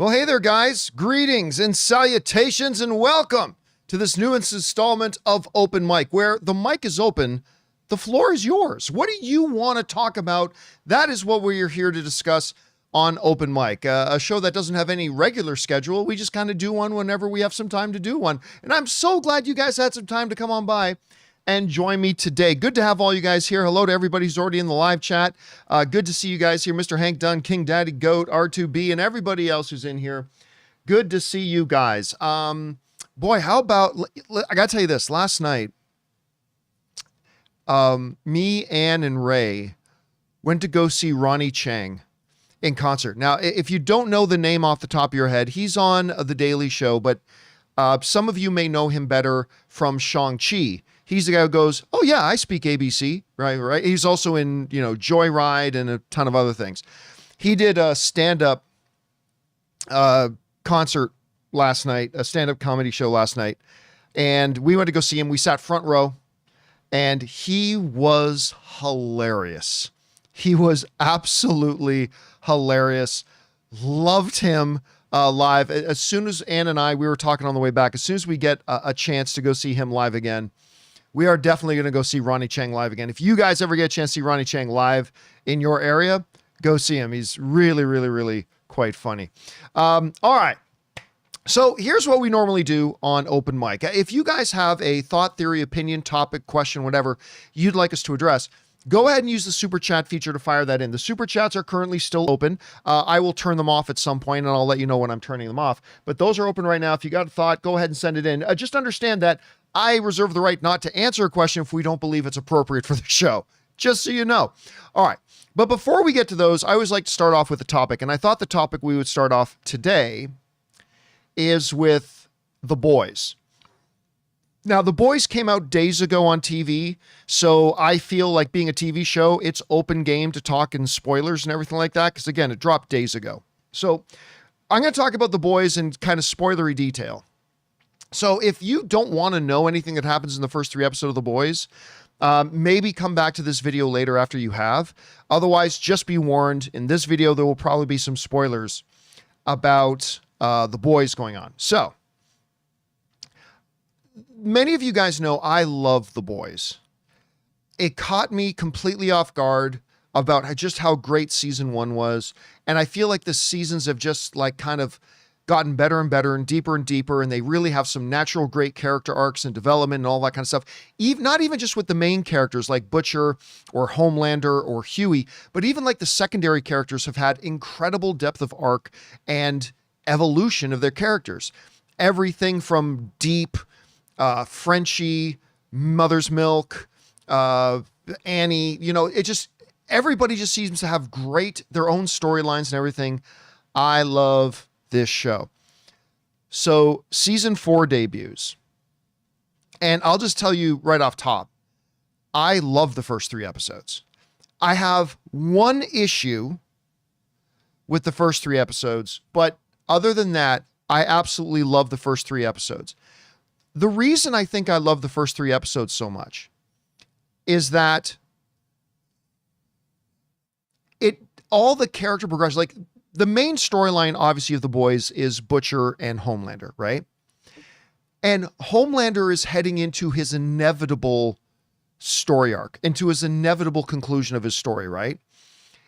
Well, hey there, guys. Greetings and salutations and welcome to this newest installment of Open Mic, where the mic is open, the floor is yours. What do you want to talk about? That is what we're here to discuss on Open Mic, a show that doesn't have any regular schedule. We just kind of do one whenever we have some time to do one. And I'm so glad you guys had some time to come on by and join me today. Good to have all you guys here. Hello to everybody who's already in the live chat. Good to see you guys here. Mr. Hank Dunn, King Daddy Goat, R2B, and everybody else who's in here. Good to see you guys. Boy, how about, I gotta tell you this, last night, me, Ann, and Ray went to go see Ronnie Chang in concert. Now, if you don't know the name off the top of your head, he's on The Daily Show, but some of you may know him better from Shang-Chi. He's the guy who goes, oh yeah, I speak ABC, right? He's also in, Joyride and a ton of other things. He did a stand-up concert last night, a stand-up comedy show last night, and we went to go see him. We sat front row, and he was hilarious. He was absolutely hilarious. Loved him live. As soon as Ann and I, we were talking on the way back, as soon as we get a chance to go see him live again, we are definitely going to go see Ronnie Chang live again. If you guys ever get a chance to see Ronnie Chang live in your area, go see him. He's really, really, really quite funny. All right. So here's what we normally do on Open Mic. If you guys have a thought, theory, opinion, topic, question, whatever you'd like us to address, go ahead and use the super chat feature to fire that in. The super chats are currently still open. I will turn them off at some point, and I'll let you know when I'm turning them off. But those are open right now. If you got a thought, go ahead and send it in. Just understand that I reserve the right not to answer a question if we don't believe it's appropriate for the show, just so you know. All right. But before we get to those, I always like to start off with a topic. And I thought the topic we would start off today is with The Boys. Now, The Boys came out days ago on TV, so I feel like being a TV show, it's open game to talk in spoilers and everything like that, because again, it dropped days ago. So I'm going to talk about The Boys in kind of spoilery detail. So if you don't want to know anything that happens in the first 3 episodes of The Boys, maybe come back to this video later after you have. Otherwise, just be warned, in this video, there will probably be some spoilers about The Boys going on. So many of you guys know I love The Boys. It caught me completely off guard about just how great season 1 was. And I feel like the seasons have just like kind of gotten better and better and deeper, and they really have some natural great character arcs and development and all that kind of stuff. Not even just with the main characters like Butcher or Homelander or Huey, but even like the secondary characters have had incredible depth of arc and evolution of their characters. Everything from Deep, Frenchie, Mother's Milk, Annie, everybody just seems to have their own storylines and everything. I love this show. So season 4 debuts. And I'll just tell you right off top, I love the first 3 episodes. I have one issue with the first 3 episodes, but other than that, I absolutely love the first 3 episodes. The reason I think I love the first 3 episodes so much is that all the character progression, like the main storyline, obviously, of The Boys is Butcher and Homelander, right? And Homelander is heading into his inevitable story arc, into his inevitable conclusion of his story, right?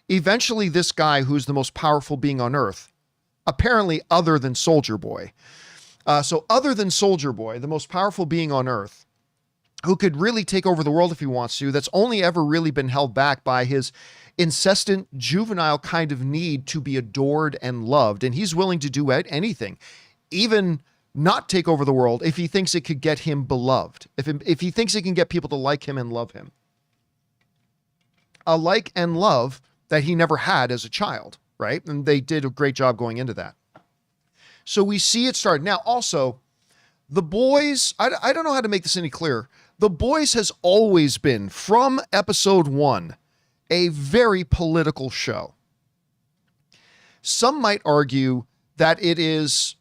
Eventually, this guy, who's the most powerful being on Earth, apparently other than Soldier Boy, other than Soldier Boy, the most powerful being on Earth, who could really take over the world if he wants to, that's only ever really been held back by his incessant juvenile kind of need to be adored and loved. And he's willing to do anything, even not take over the world, if he thinks it could get him beloved, if he thinks it can get people to like him and love him. A like and love that he never had as a child, right? And they did a great job going into that. So we see it start. Now, also, The Boys, I don't know how to make this any clearer. The Boys has always been, from episode 1, a very political show. Some might argue that it is,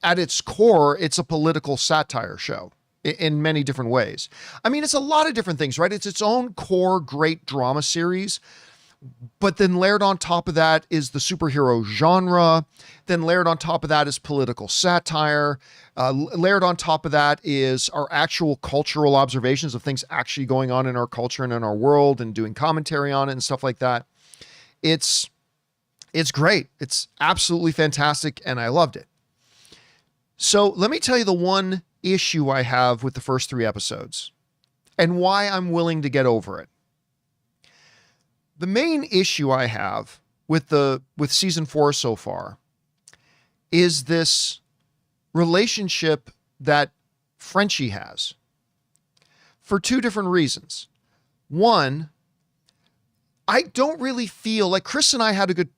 at its core, it's a political satire show in many different ways. I mean, it's a lot of different things, right? It's its own core great drama series But then layered on top of that is the superhero genre. Then layered on top of that is political satire. Layered on top of that is our actual cultural observations of things actually going on in our culture and in our world and doing commentary on it and stuff like that. It's great. It's absolutely fantastic. And I loved it. So let me tell you the one issue I have with the first 3 episodes and why I'm willing to get over it. The main issue I have with season 4 so far is this relationship that Frenchie has for 2 different reasons. One, I don't really feel like Chris and I had a good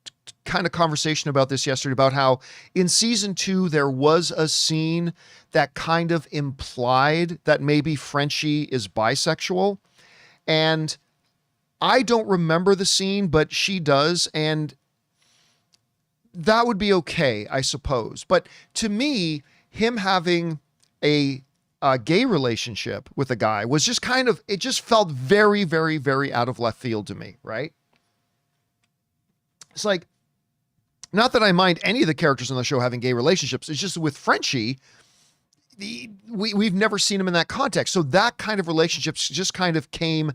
kind of conversation about this yesterday about how in season 2, there was a scene that kind of implied that maybe Frenchie is bisexual. And I don't remember the scene, but she does. And that would be okay, I suppose. But to me, him having a gay relationship with a guy was just kind of, it just felt very, very, very out of left field to me, right? It's like, not that I mind any of the characters on the show having gay relationships. It's just with Frenchie, we've never seen him in that context. So that kind of relationships just kind of came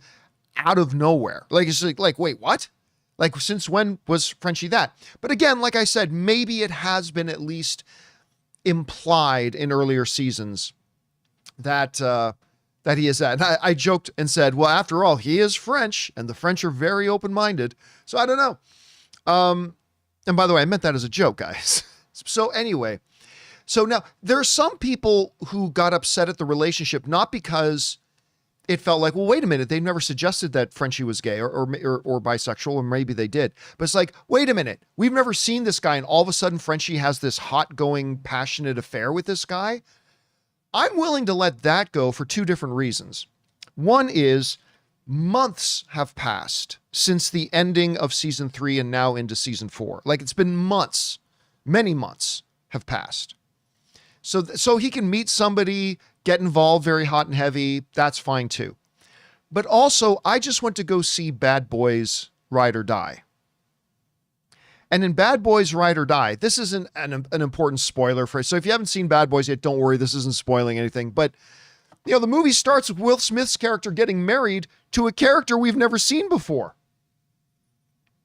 out of nowhere. Like, it's like, wait, what? Like, since when was Frenchie that? But again, like I said, maybe it has been at least implied in earlier seasons that he is that. And I joked and said, well, after all, he is French and the French are very open-minded. So I don't know. And by the way, I meant that as a joke, guys. So anyway, so now there are some people who got upset at the relationship, not because it felt like, well, wait a minute, they've never suggested that Frenchie was gay or bisexual, or maybe they did. But it's like, wait a minute, we've never seen this guy, and all of a sudden Frenchie has this hot going, passionate affair with this guy. I'm willing to let that go for 2 different reasons. One is months have passed since the ending of season 3 and now into season 4. Like, it's been months, many months have passed. So he can meet somebody, get involved very hot and heavy. That's fine too. But also, I just went to go see Bad Boys Ride or Die. And in Bad Boys Ride or Die, this isn't an important spoiler for it. So if you haven't seen Bad Boys yet, don't worry, this isn't spoiling anything. But, you know, the movie starts with Will Smith's character getting married to a character we've never seen before.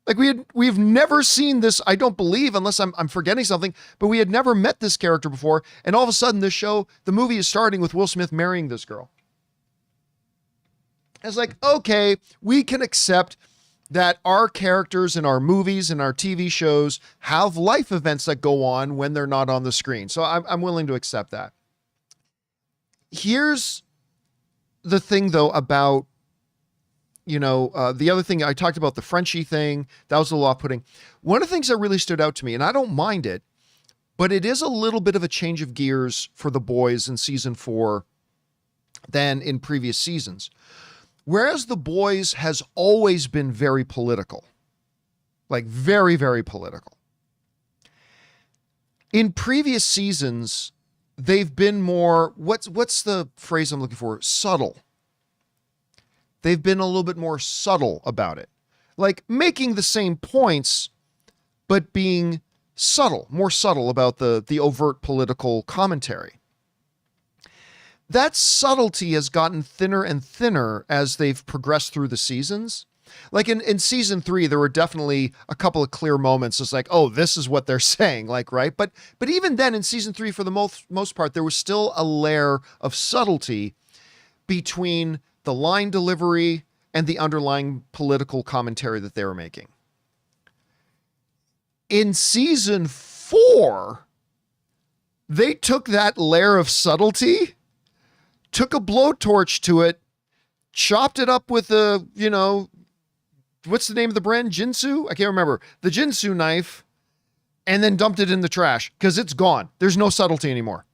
Like, we've never seen this, I don't believe, unless I'm forgetting something, but we had never met this character before. And all of a sudden, the movie is starting with Will Smith marrying this girl. It's like, okay, we can accept that our characters in our movies and our TV shows have life events that go on when they're not on the screen. So I'm willing to accept that. Here's the thing, though, about, you know, the other thing I talked about, the Frenchie thing, that was a little off-putting. One of the things that really stood out to me, and I don't mind it, but it is a little bit of a change of gears for the boys in season 4 than in previous seasons. Whereas The Boys has always been very political, like very, very political. In previous seasons, they've been more, what's the phrase I'm looking for? Subtle. They've been a little bit more subtle about it, like making the same points, but being subtle, more subtle about the overt political commentary. That subtlety has gotten thinner and thinner as they've progressed through the seasons. Like in season 3, there were definitely a couple of clear moments. It's like, oh, this is what they're saying, like, right? But even then in season 3, for the most part, there was still a layer of subtlety between the line delivery and the underlying political commentary that they were making. In season 4, they took that layer of subtlety, took a blowtorch to it, chopped it up with a, you know, what's the name of the brand? Jinsu? I can't remember. The Jinsu knife, and then dumped it in the trash because it's gone. There's no subtlety anymore.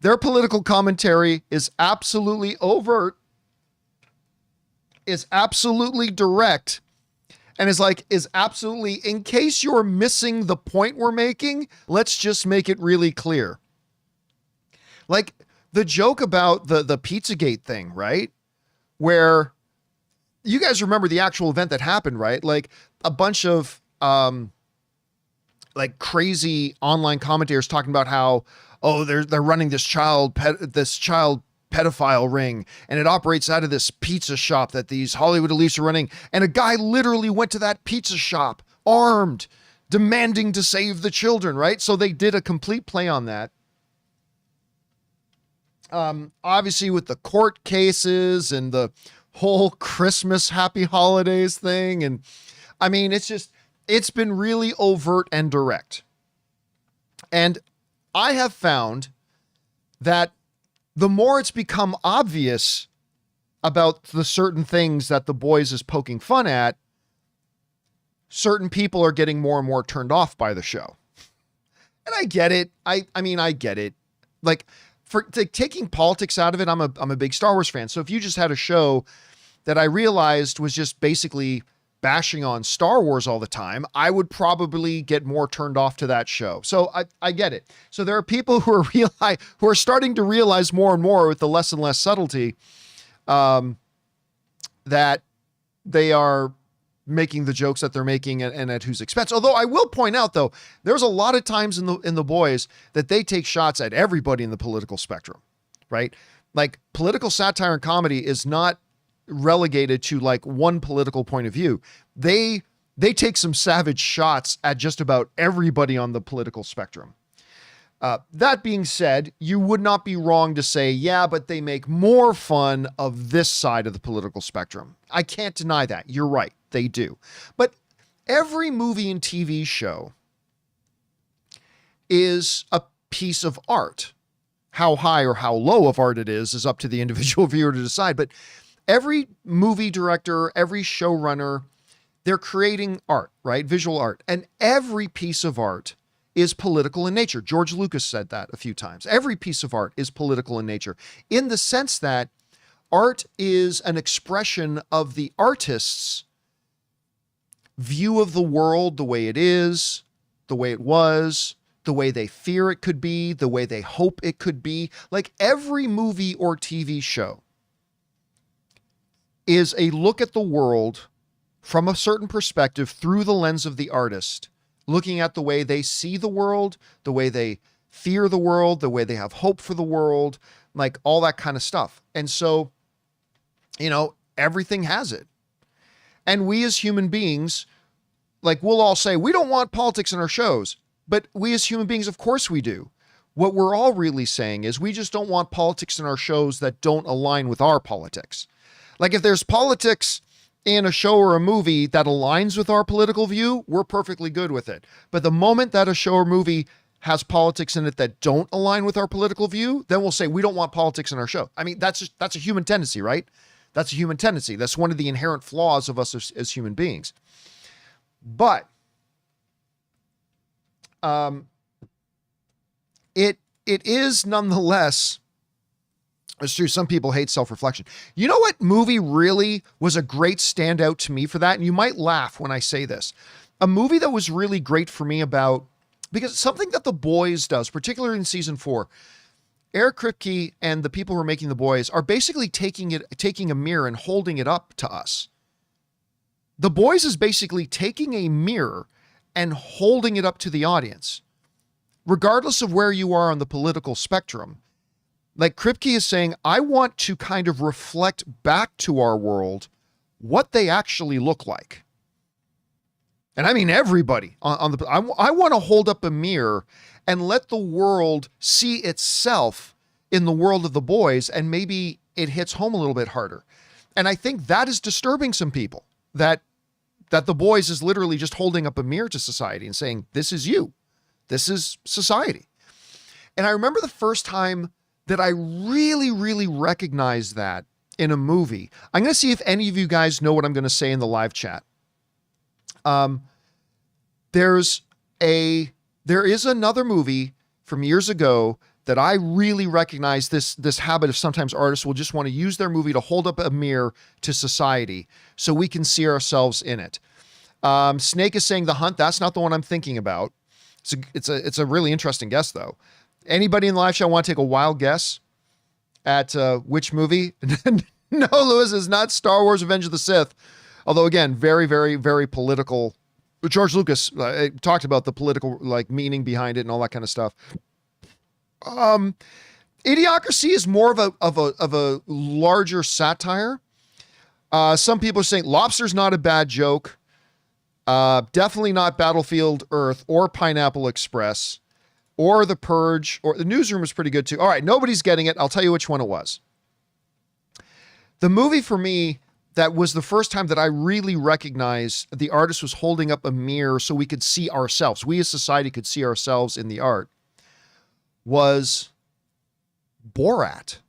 Their political commentary is absolutely overt, is absolutely direct, and is absolutely, in case you're missing the point we're making, let's just make it really clear. Like the joke about the Pizzagate thing, right? Where you guys remember the actual event that happened, right? Like a bunch of like crazy online commentators talking about how, oh, they're running this child pedophile ring, and it operates out of this pizza shop that these Hollywood elites are running. And a guy literally went to that pizza shop armed, demanding to save the children, right? So they did a complete play on that. Obviously with the court cases and the whole Christmas happy holidays thing. And I mean, it's been really overt and direct. And I have found that the more it's become obvious about the certain things that The Boys is poking fun at, certain people are getting more and more turned off by the show. And I get it. I mean, I get it. Like, for taking politics out of it, I'm a big Star Wars fan. So if you just had a show that I realized was just basically bashing on Star Wars all the time, I would probably get more turned off to that show. So I get it. So there are people who are starting to realize more and more with the less and less subtlety that they are making the jokes that they're making and at whose expense. Although I will point out, though, there's a lot of times in the Boys that they take shots at everybody in the political spectrum, right? Like political satire and comedy is not relegated to like one political point of view. They take some savage shots at just about everybody on the political spectrum. That being said, you would not be wrong to say, yeah, but they make more fun of this side of the political spectrum. I can't deny that. You're right. They do. But every movie and TV show is a piece of art. How high or how low of art it is up to the individual viewer to decide. But every movie director, every showrunner, they're creating art, right? Visual art. And every piece of art is political in nature. George Lucas said that a few times. Every piece of art is political in nature, in the sense that art is an expression of the artist's view of the world, the way it is, the way it was, the way they fear it could be, the way they hope it could be. Like every movie or TV show is a look at the world from a certain perspective through the lens of the artist, looking at the way they see the world, the way they fear the world, the way they have hope for the world, like all that kind of stuff. And so, you know, everything has it. And we as human beings, like we'll all say, we don't want politics in our shows, but we as human beings, of course we do. What we're all really saying is we just don't want politics in our shows that don't align with our politics. Like if there's politics in a show or a movie that aligns with our political view, we're perfectly good with it. But the moment that a show or movie has politics in it that don't align with our political view, then we'll say we don't want politics in our show. I mean, that's a human tendency, right? That's a human tendency. That's one of the inherent flaws of us as human beings. But it is nonetheless, it's true, some people hate self-reflection. You know what movie really was a great standout to me for that? And you might laugh when I say this. A movie that was really great for me because something that The Boys does, particularly in season 4, Eric Kripke and the people who are making The Boys are basically taking a mirror and holding it up to us. The Boys is basically taking a mirror and holding it up to the audience, regardless of where you are on the political spectrum. Like Kripke is saying, I want to kind of reflect back to our world what they actually look like. And I mean, everybody I want to hold up a mirror and let the world see itself in the world of The Boys. And maybe it hits home a little bit harder. And I think that is disturbing some people, that The Boys is literally just holding up a mirror to society and saying, this is you, this is society. And I remember the first time that I really, really recognized that in a movie. I'm going to see if any of you guys know what I'm going to say in the live chat. There is another movie from years ago that I really recognize this habit of sometimes artists will just want to use their movie to hold up a mirror to society so we can see ourselves in it. Snake is saying The Hunt. That's not the one I'm thinking about. It's a really interesting guess though. Anybody in the live show want to take a wild guess at which movie? No, Lewis, is not Star Wars Revenge of the Sith. Although, again, very, very, very political. George Lucas talked about the political like meaning behind it and all that kind of stuff. Idiocracy is more of a larger satire. Some people are saying Lobster's not a bad joke. Definitely not Battlefield Earth or Pineapple Express or The Purge, or The Newsroom is pretty good too. All right, nobody's getting it. I'll tell you which one it was. The movie for me that was the first time that I really recognized the artist was holding up a mirror so we could see ourselves. We as society could see ourselves in the art. Was Borat.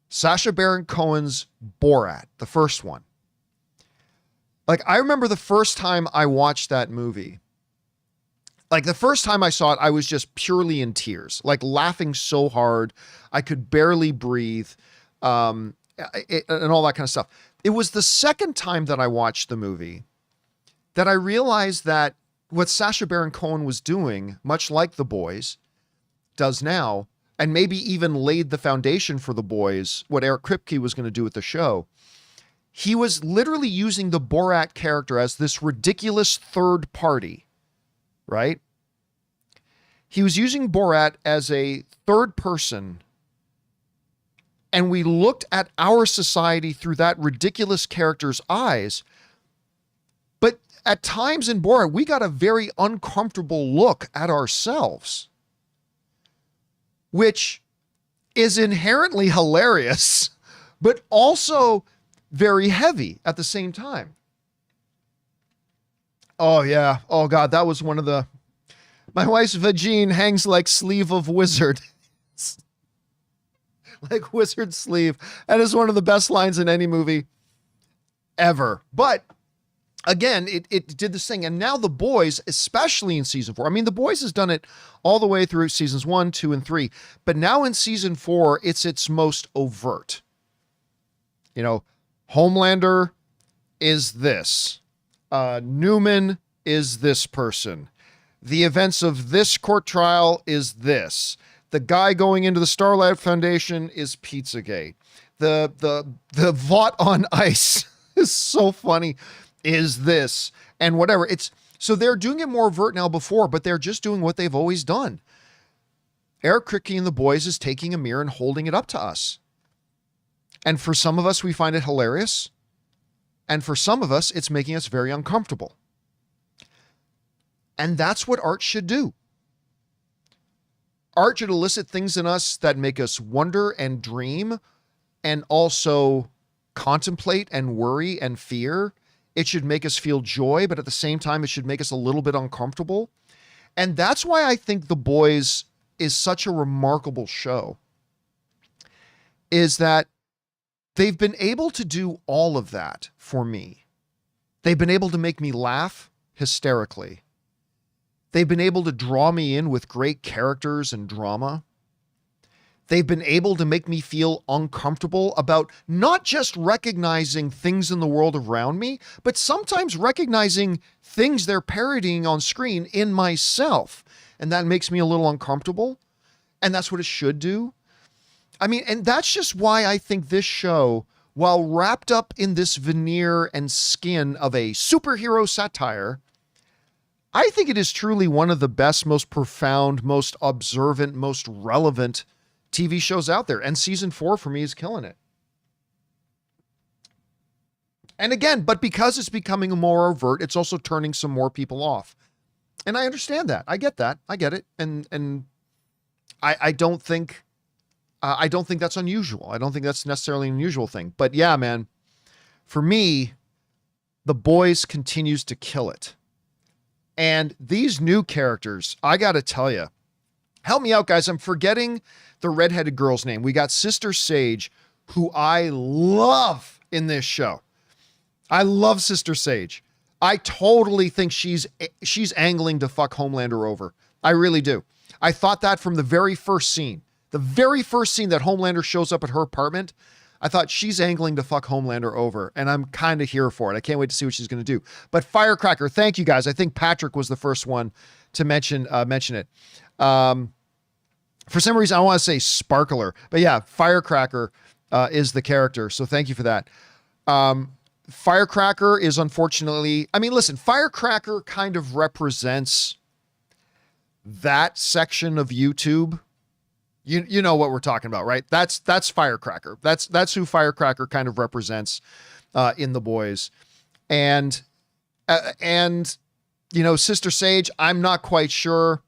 Sacha Baron Cohen's Borat, the first one. Like, I remember the first time I watched that movie. Like, the first time I saw it, I was just purely in tears, like laughing so hard I could barely breathe, and all that kind of stuff. It was the second time that I watched the movie that I realized that what Sacha Baron Cohen was doing, much like The Boys does now, and maybe even laid the foundation for The Boys, what Eric Kripke was going to do with the show. He was literally using the Borat character as this ridiculous third party, right? He was using Borat as a third person, and we looked at our society through that ridiculous character's eyes. But at times in Borat, we got a very uncomfortable look at ourselves, which is inherently hilarious, but also very heavy at the same time. Oh, yeah. Oh, God, that was one of the... My wife's vagine hangs like sleeve of wizard. Like wizard sleeve. That is one of the best lines in any movie ever. But, again, it did this thing. And now The Boys, especially in season 4, I mean, The Boys has done it all the way through seasons 1, 2, and 3. But now in season 4, it's its most overt. You know, Homelander is this. Newman is this person. The events of this court trial is this. The guy going into the Starlight Foundation is Pizzagate. The Vought on Ice is so funny, is this, and whatever. It's so they're doing it more overt now before, but they're just doing what they've always done. Eric Kripke and The Boys is taking a mirror and holding it up to us. And for some of us, we find it hilarious. And for some of us, it's making us very uncomfortable. And that's what art should do. Art should elicit things in us that make us wonder and dream, and also contemplate and worry and fear. It should make us feel joy, but at the same time, it should make us a little bit uncomfortable. And that's why I think The Boys is such a remarkable show, is that they've been able to do all of that for me. They've been able to make me laugh hysterically. They've been able to draw me in with great characters and drama. They've been able to make me feel uncomfortable about not just recognizing things in the world around me, but sometimes recognizing things they're parodying on screen in myself. And that makes me a little uncomfortable. And that's what it should do. I mean, and that's just why I think this show, while wrapped up in this veneer and skin of a superhero satire, I think it is truly one of the best, most profound, most observant, most relevant TV shows out there. And season 4 for me is killing it. And again, but because it's becoming more overt, it's also turning some more people off. And I understand that. I get that. I get it. And I don't think that's unusual. I don't think that's necessarily an unusual thing. But yeah, man, for me, The Boys continues to kill it. And these new characters, I got to tell you, help me out, guys. I'm forgetting the redheaded girl's name. We got Sister Sage, who I love in this show. I love Sister Sage. I totally think she's angling to fuck Homelander over. I really do. I thought that from the very first scene. The very first scene that Homelander shows up at her apartment, I thought she's angling to fuck Homelander over, and I'm kind of here for it. I can't wait to see what she's going to do. But Firecracker, thank you guys. I think Patrick was the first one to mention it. For some reason, I want to say Sparkler, but yeah, Firecracker is the character. So thank you for that. Firecracker is unfortunately, I mean, listen, Firecracker kind of represents that section of YouTube. You know what we're talking about, right? That's Firecracker. That's who Firecracker kind of represents in The Boys. And Sister Sage, I'm not quite sure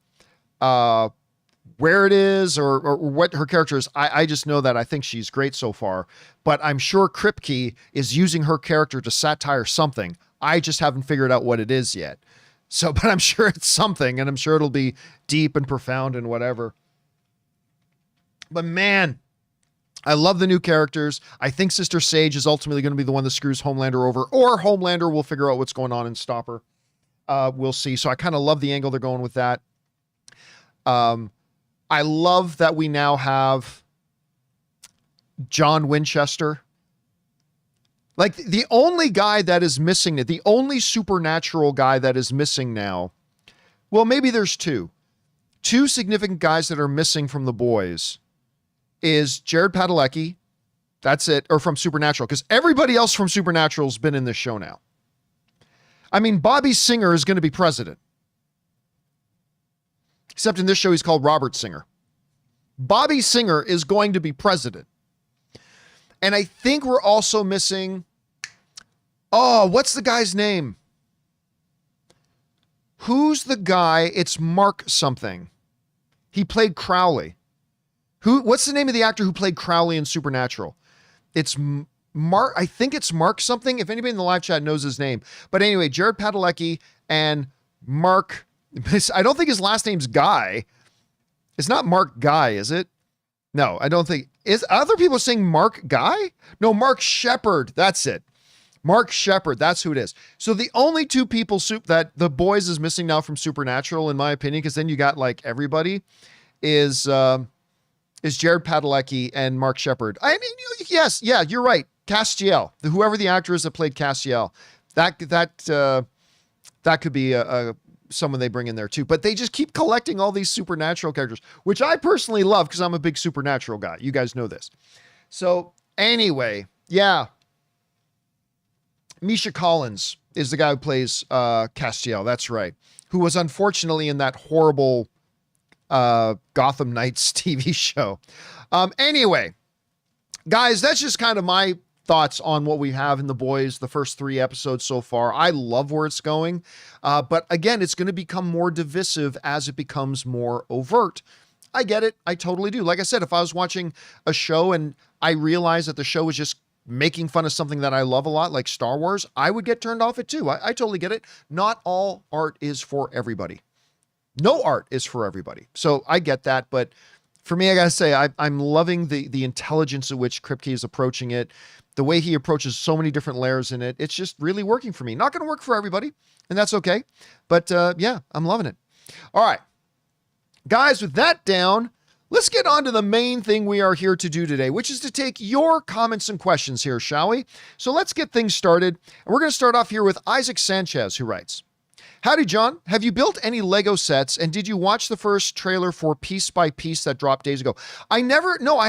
where it is or what her character is. I just know that I think she's great so far, but I'm sure Kripke is using her character to satire something. I just haven't figured out what it is yet. So, but I'm sure it's something, and I'm sure it'll be deep and profound and whatever. But man, I love the new characters. I think Sister Sage is ultimately going to be the one that screws Homelander over, or Homelander will figure out what's going on and stop her. We'll see. So I kind of love the angle they're going with that. I love that we now have John Winchester. Like the only guy that is missing, the only supernatural guy that is missing now. Well, maybe there's two significant guys that are missing from The Boys is Jared Padalecki. That's it. Or from Supernatural. Because everybody else from Supernatural has been in this show now. I mean, Bobby Singer is going to be president. Except in this show, he's called Robert Singer. Bobby Singer is going to be president. And I think we're also missing, what's the guy's name? Who's the guy? It's Mark something. He played Crowley. What's the name of the actor who played Crowley in Supernatural? It's Mark. I think it's Mark something. If anybody in the live chat knows his name. But anyway, Jared Padalecki and Mark, I don't think his last name's Guy. It's not Mark Guy, is it? No, I don't think. Is other people saying Mark Guy? No, Mark Shepard. That's it. Mark Shepard. That's who it is. So the only two people that The Boys is missing now from Supernatural, in my opinion, because then you got like everybody, is Jared Padalecki and Mark Shepard. I mean, yes, yeah, you're right. Castiel, whoever the actor is that played Castiel, that could be someone they bring in there too. But they just keep collecting all these supernatural characters, which I personally love because I'm a big supernatural guy. You guys know this. So anyway, yeah. Misha Collins is the guy who plays Castiel. That's right. Who was unfortunately in that horrible Gotham Knights TV show. Anyway, guys, that's just kind of my thoughts on what we have in The Boys, the first 3 episodes so far. I love where it's going. But again, it's going to become more divisive as it becomes more overt. I get it. I totally do. Like I said, if I was watching a show and I realized that the show was just making fun of something that I love a lot, like Star Wars, I would get turned off it too. I totally get it. Not all art is for everybody. No art is for everybody. So I get that. But for me, I got to say, I'm loving the intelligence at which Kripke is approaching it. The way he approaches so many different layers in it. It's just really working for me. Not going to work for everybody, and that's okay. But yeah, I'm loving it. All right. Guys, with that down, let's get on to the main thing we are here to do today, which is to take your comments and questions here, shall we? So let's get things started. And we're going to start off here with Isaac Sanchez, who writes, "Howdy, John. Have you built any Lego sets, and did you watch the first trailer for Piece by Piece that dropped days ago?" I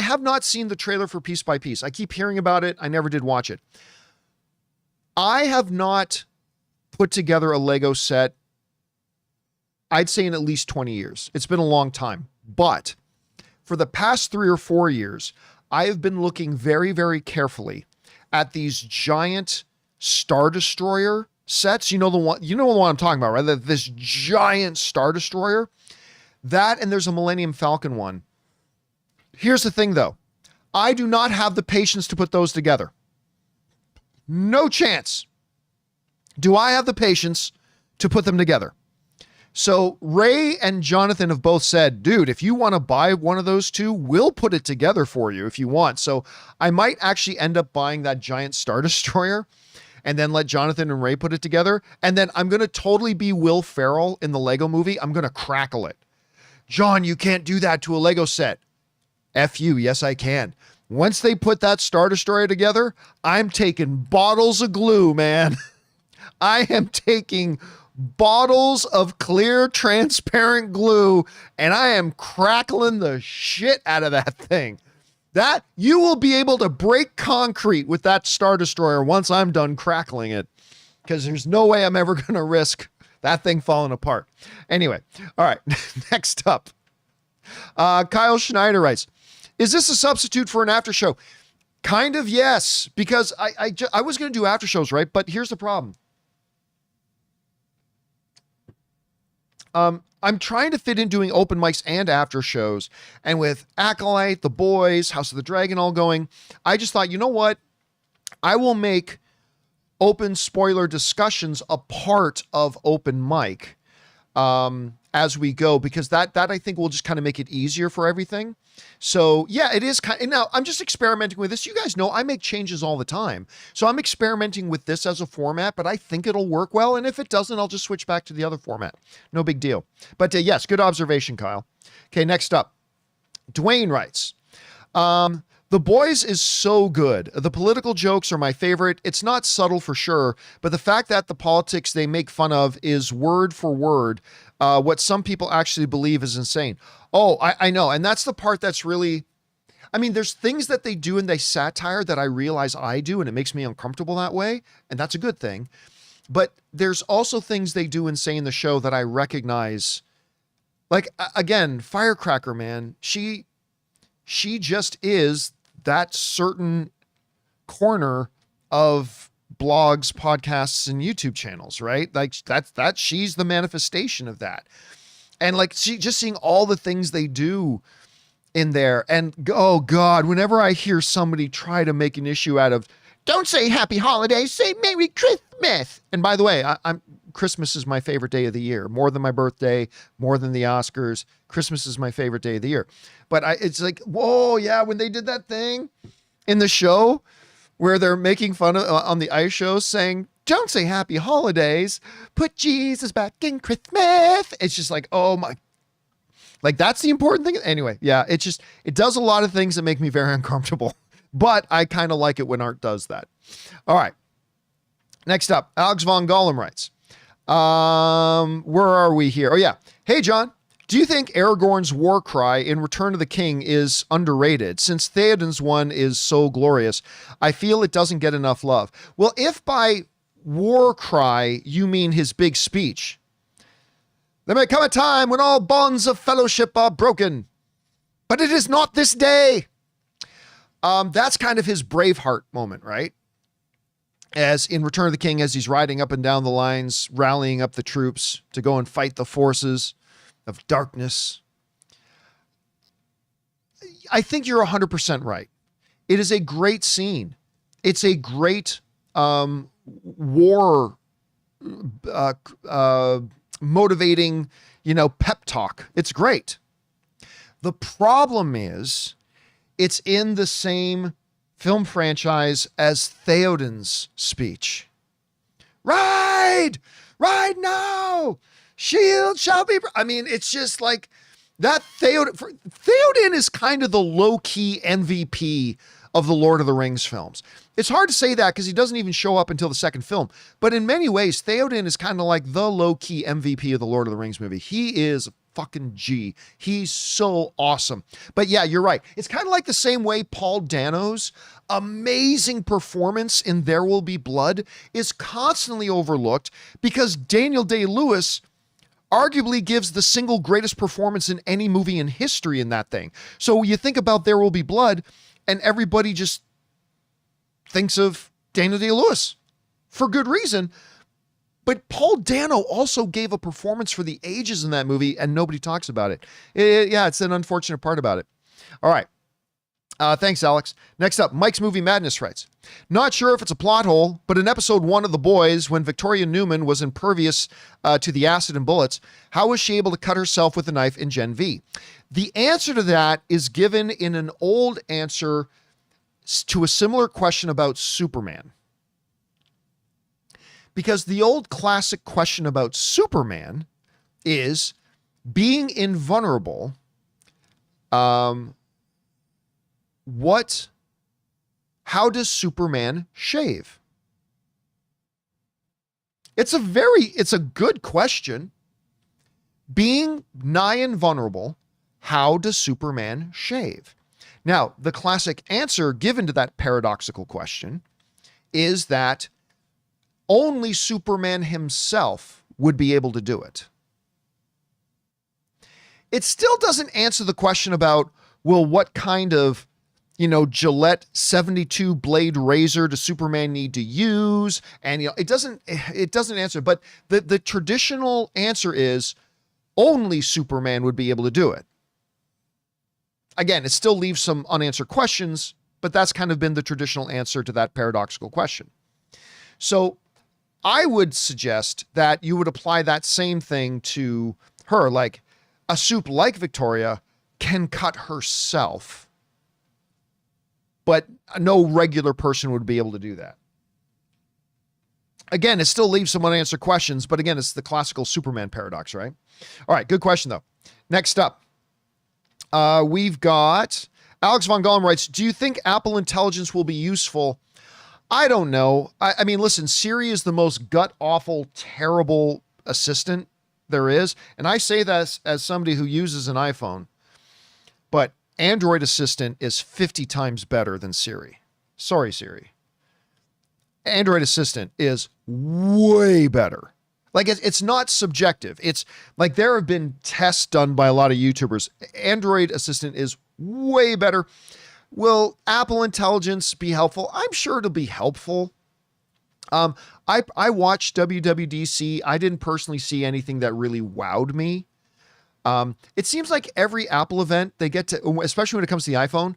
have not seen the trailer for Piece by Piece. I keep hearing about it. I never did watch it. I have not put together a Lego set, I'd say, in at least 20 years. It's been a long time. But for the past 3 or 4 years, I have been looking very, very carefully at these giant Star Destroyer sets. You know the one I'm talking about, right? This giant Star Destroyer. That, and there's a Millennium Falcon one. Here's the thing though. I do not have the patience to put those together. No chance. Do I have the patience to put them together? So Ray and Jonathan have both said, dude, if you want to buy one of those two, we'll put it together for you if you want. So I might actually end up buying that giant Star Destroyer and then let Jonathan and Ray put it together. And then I'm going to totally be Will Ferrell in the Lego movie. I'm going to crackle it. John, you can't do that to a Lego set. F you. Yes, I can. Once they put that Star Destroyer together, I'm taking bottles of glue, man. I am taking bottles of clear, transparent glue, and I am crackling the shit out of that thing. That you will be able to break concrete with that Star Destroyer once I'm done crackling it, because there's no way I'm ever going to risk that thing falling apart. Anyway, all right, next up. Kyle Schneider writes, is this a substitute for an after show? Kind of, yes, because I was going to do after shows, right? But here's the problem. I'm trying to fit in doing open mics and after shows, and with Acolyte, The Boys, House of the Dragon all going, I just thought, you know what? I will make open spoiler discussions a part of open mic as we go, because that I think will just kind of make it easier for everything. So yeah, it is kind of, now I'm just experimenting with this. You guys know I make changes all the time. So I'm experimenting with this as a format, but I think it'll work well. And if it doesn't, I'll just switch back to the other format. No big deal. But yes, good observation, Kyle. Okay, next up. Dwayne writes, The Boys is so good. The political jokes are my favorite. It's not subtle for sure, but the fact that the politics they make fun of is word for word what some people actually believe is insane. Oh, I know. And that's the part that's really, I mean, there's things that they do and they satire that I realize I do, and it makes me uncomfortable that way. And that's a good thing. But there's also things they do and say in the show that I recognize. Like, again, Firecracker, man, she just is that certain corner of blogs, podcasts, and YouTube channels, right? Like she's the manifestation of that. And like, just seeing all the things they do in there, and oh God, whenever I hear somebody try to make an issue out of, don't say happy holidays, say Merry Christmas. And by the way, Christmas is my favorite day of the year, more than my birthday, more than the Oscars. Christmas is my favorite day of the year. But it's like, whoa, yeah, when they did that thing in the show where they're making fun of on the ice show saying, don't say happy holidays, put Jesus back in Christmas. It's just like, oh my, like that's the important thing. Anyway, yeah, it does a lot of things that make me very uncomfortable, but I kind of like it when art does that. All right. Next up, Alex Von Gollum writes, where are we here? Oh yeah. Hey, John, do you think Aragorn's war cry in Return of the King is underrated? Since Theoden's one is so glorious, I feel it doesn't get enough love. Well, if by war cry you mean his big speech, there may come a time when all bonds of fellowship are broken, but it is not this day. That's kind of his Braveheart moment, right? As in Return of the King, as he's riding up and down the lines, rallying up the troops to go and fight the forces of darkness. I think you're 100% right. It is a great scene. It's a great war motivating, pep talk. It's great. The problem is it's in the same film franchise as Theoden's speech. Ride now. Shield shall be. I mean, it's just like that. Theoden is kind of the low-key MVP of the Lord of the Rings films. It's hard to say that because he doesn't even show up until the second film. But in many ways, Theoden is kind of like the low-key MVP of the Lord of the Rings movie. He is fucking G. He's so awesome. But yeah, you're right. It's kind of like the same way Paul Dano's amazing performance in There Will Be Blood is constantly overlooked because Daniel Day-Lewis arguably gives the single greatest performance in any movie in history in that thing. So you think about There Will Be Blood and everybody just thinks of Daniel Day-Lewis for good reason. But Paul Dano also gave a performance for the ages in that movie and nobody talks about it. Yeah, it's an unfortunate part about it. All right. Thanks, Alex. Next up, Mike's Movie Madness writes, not sure if it's a plot hole, but in episode 1 of The Boys, when Victoria Newman was impervious to the acid and bullets, how was she able to cut herself with a knife in Gen V? The answer to that is given in an old answer to a similar question about Superman. Because the old classic question about Superman is being invulnerable. How does Superman shave? It's a good question. Being nigh invulnerable, how does Superman shave? Now, the classic answer given to that paradoxical question is that only Superman himself would be able to do it. It still doesn't answer the question about, well, what kind of, Gillette 72 blade razor does Superman need to use? And, it doesn't answer, but the traditional answer is only Superman would be able to do it. Again, it still leaves some unanswered questions, but that's kind of been the traditional answer to that paradoxical question. So I would suggest that you would apply that same thing to her. Like, a soup like Victoria can cut herself, but no regular person would be able to do that. Again, it still leaves some unanswered questions, but again, it's the classical Superman paradox, right? All right, good question though. Next up, we've got Alex Von Gollum writes, do you think Apple Intelligence will be useful? I don't know. I mean, listen, Siri is the most gut-awful, terrible assistant there is. And I say that as somebody who uses an iPhone. But Android Assistant is 50 times better than Siri. Sorry, Siri. Android Assistant is way better. Like, it's not subjective. It's like there have been tests done by a lot of YouTubers. Android Assistant is way better. Will Apple Intelligence be helpful? I'm sure it'll be helpful. I watched WWDC. I didn't personally see anything that really wowed me. It seems like every Apple event they get to, especially when it comes to the iPhone,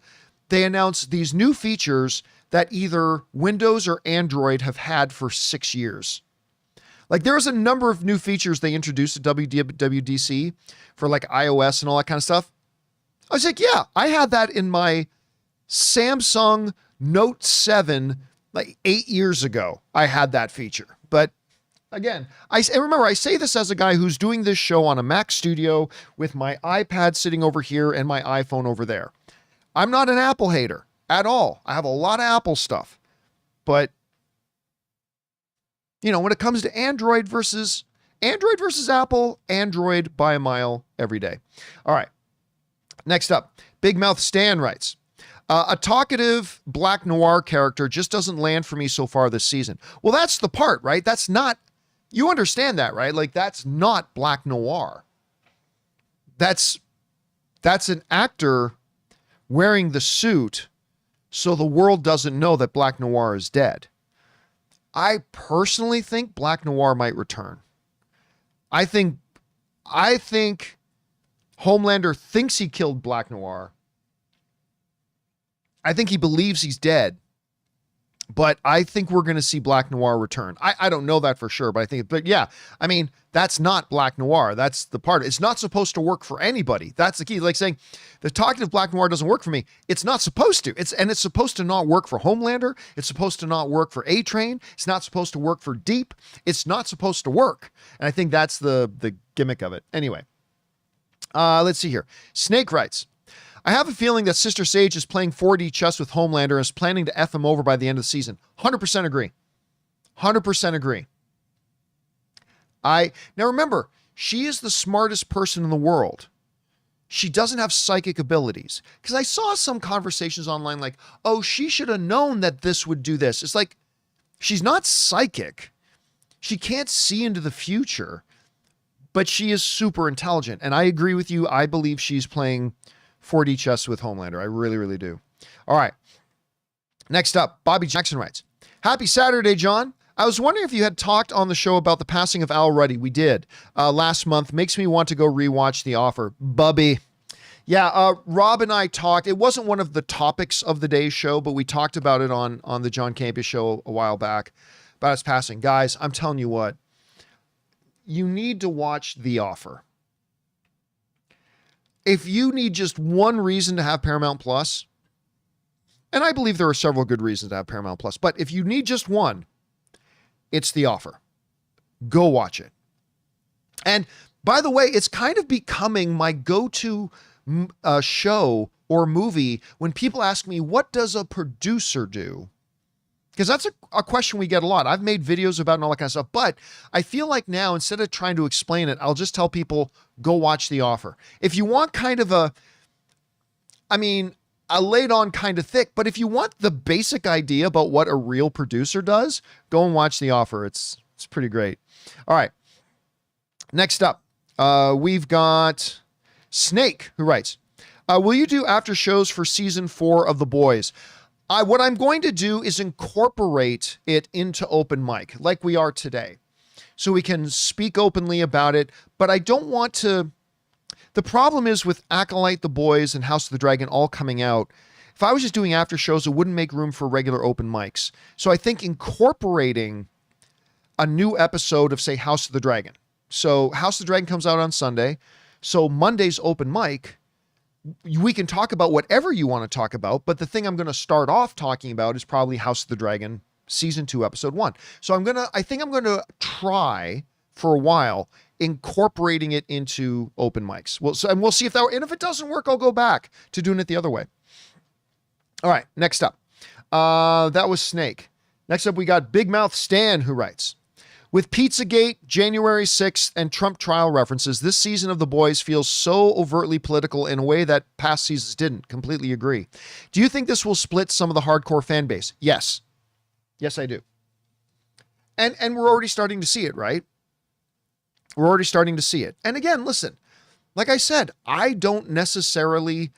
they announce these new features that either Windows or Android have had for 6 years. Like, there was a number of new features they introduced at WWDC for like iOS and all that kind of stuff. I was like, yeah, I had that in my Samsung Note 7 like 8 years ago. I had that feature. But again, I remember I say this as a guy who's doing this show on a Mac Studio with my iPad sitting over here and my iPhone over there. I'm not an Apple hater at all. I have a lot of Apple stuff. But when it comes to Android versus Apple, Android by a mile every day. All right. Next up, Big Mouth Stan writes, a talkative Black Noir character just doesn't land for me so far this season. Well, that's the part, right? That's not, you understand that, right? Like, that's not Black Noir. That's an actor wearing the suit so the world doesn't know that Black Noir is dead. I personally think Black Noir might return. I think Homelander thinks he killed Black Noir. I think he believes he's dead, but I think we're going to see Black Noir return. I don't know that for sure, but yeah, I mean, that's not Black Noir. That's the part. It's not supposed to work for anybody. That's the key. Like saying the talkative Black Noir doesn't work for me. It's not supposed to. It's supposed to not work for Homelander. It's supposed to not work for A-Train. It's not supposed to work for Deep. It's not supposed to work. And I think that's the gimmick of it. Anyway, let's see here. Snake writes, I have a feeling that Sister Sage is playing 4D chess with Homelander and is planning to F him over by the end of the season. 100% agree. 100% agree. Now remember, she is the smartest person in the world. She doesn't have psychic abilities. Because I saw some conversations online like, oh, she should have known that this would do this. It's like, she's not psychic. She can't see into the future, but she is super intelligent. And I agree with you. I believe she's playing 4D chess with Homelander. I really, really do. All right. Next up, Bobby Jackson writes, happy Saturday, John. I was wondering if you had talked on the show about the passing of Al Ruddy. We did last month. Makes me want to go rewatch The Offer. Bubby. Yeah, Rob and I talked. It wasn't one of the topics of the day's show, but we talked about it on the John Campea Show a while back about his passing. Guys, I'm telling you what. You need to watch The Offer. If you need just one reason to have Paramount Plus, and I believe there are several good reasons to have Paramount Plus, but if you need just one, it's The Offer. Go watch it. And by the way, it's kind of becoming my go-to show or movie when people ask me, what does a producer do? Because that's a question we get a lot. I've made videos about it and all that kind of stuff, but I feel like now, instead of trying to explain it, I'll just tell people, go watch The Offer. If you want kind of I laid on kind of thick, but if you want the basic idea about what a real producer does, go and watch The Offer. It's pretty great. All right. Next up, we've got Snake, who writes, will you do after shows for season 4 of The Boys? What I'm going to do is incorporate it into open mic like we are today, so we can speak openly about it, but I don't want to. The problem is with Acolyte, The Boys, and House of the Dragon all coming out, if I was just doing after shows, it wouldn't make room for regular open mics. So I think incorporating a new episode of, say, House of the Dragon. So House of the Dragon comes out on Sunday. So Monday's open mic, we can talk about whatever you want to talk about, but the thing I'm going to start off talking about is probably House of the Dragon season 2, episode 1. So I think I'm going to try for a while incorporating it into open mics. And we'll see if that, and if it doesn't work, I'll go back to doing it the other way. All right, next up. That was Snake. Next up, we got Big Mouth Stan, who writes, with Pizzagate, January 6th, and Trump trial references, this season of The Boys feels so overtly political in a way that past seasons didn't. Completely agree. Do you think this will split some of the hardcore fan base? Yes. Yes, I do. And we're already starting to see it, right? We're already starting to see it. And again, listen, like I said, I don't necessarily,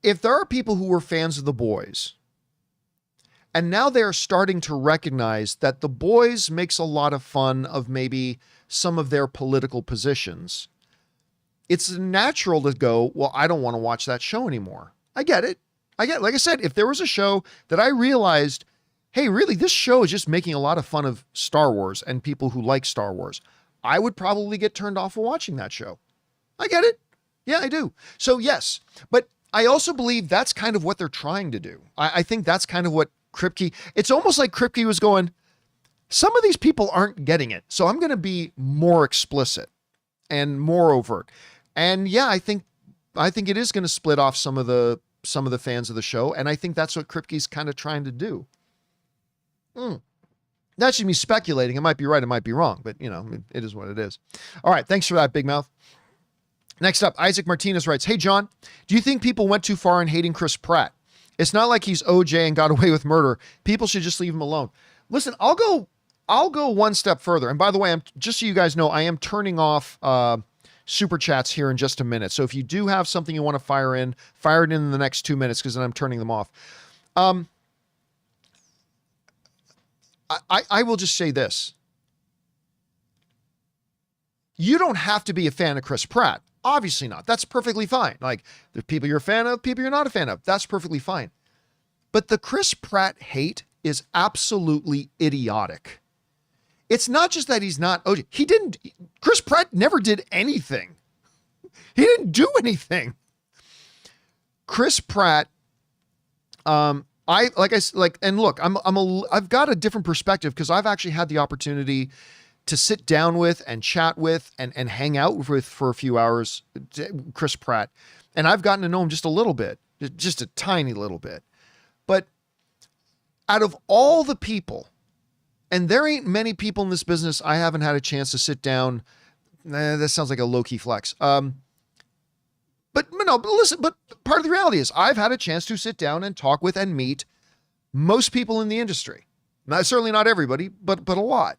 if there are people who were fans of The Boys, and now they're starting to recognize that The Boys makes a lot of fun of maybe some of their political positions, it's natural to go, well, I don't want to watch that show anymore. I get it. Like I said, if there was a show that I realized, hey, really, this show is just making a lot of fun of Star Wars and people who like Star Wars, I would probably get turned off of watching that show. I get it. Yeah, I do. So yes, but I also believe that's kind of what they're trying to do. I think that's kind of what Kripke, it's almost like Kripke was going, some of these people aren't getting it, so I'm going to be more explicit and more overt. And yeah, I think it is going to split off some of the fans of the show, and I think that's what Kripke's kind of trying to do. That should be speculating. It might be right, it might be wrong, but it is what it is. All right, thanks for that, Big Mouth. Next up, Isaac Martinez writes, hey, John, do you think people went too far in hating Chris Pratt? It's not like he's OJ and got away with murder. People should just leave him alone. Listen, I'll go one step further. And by the way, just so you guys know, I am turning off super chats here in just a minute. So if you do have something you want to fire it in the next 2 minutes, because then I'm turning them off. I will just say this. You don't have to be a fan of Chris Pratt. Obviously not. That's perfectly fine. Like, there's people you're a fan of, people you're not a fan of. That's perfectly fine. But the Chris Pratt hate is absolutely idiotic. It's not just that he's not OJ. Chris Pratt never did anything. He didn't do anything. Chris Pratt, and look, I've got a different perspective because I've actually had the opportunity to sit down with and chat with and hang out with for a few hours, Chris Pratt. And I've gotten to know him just a little bit, just a tiny little bit. But out of all the people, and there ain't many people in this business I haven't had a chance to sit down. That sounds like a low-key flex. But listen, but part of the reality is I've had a chance to sit down and talk with and meet most people in the industry. Certainly not everybody, but a lot.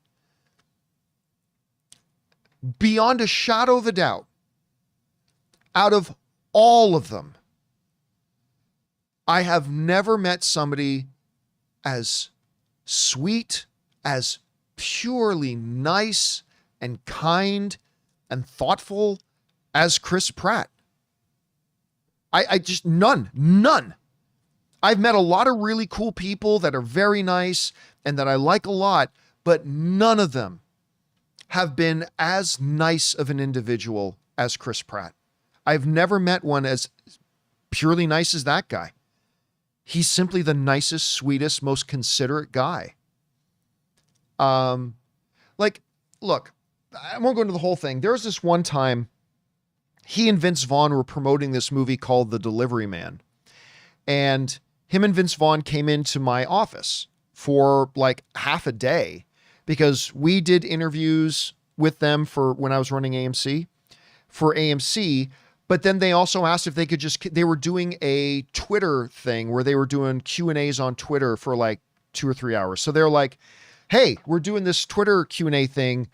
Beyond a shadow of a doubt, out of all of them, I have never met somebody as sweet, as purely nice and kind and thoughtful as Chris Pratt. I just, none. I've met a lot of really cool people that are very nice and that I like a lot, but none of them have been as nice of an individual as Chris Pratt. I've never met one as purely nice as that guy. He's simply the nicest, sweetest, most considerate guy. Look, I won't go into the whole thing. There was this one time he and Vince Vaughn were promoting this movie called The Delivery Man. And him and Vince Vaughn came into my office for like half a day because we did interviews with them for when I was running AMC. For AMC, But then they also asked if they could they were doing a Twitter thing where they were doing Q&As on Twitter for like 2 or 3 hours. So they're like, hey, we're doing this Twitter Q&A thing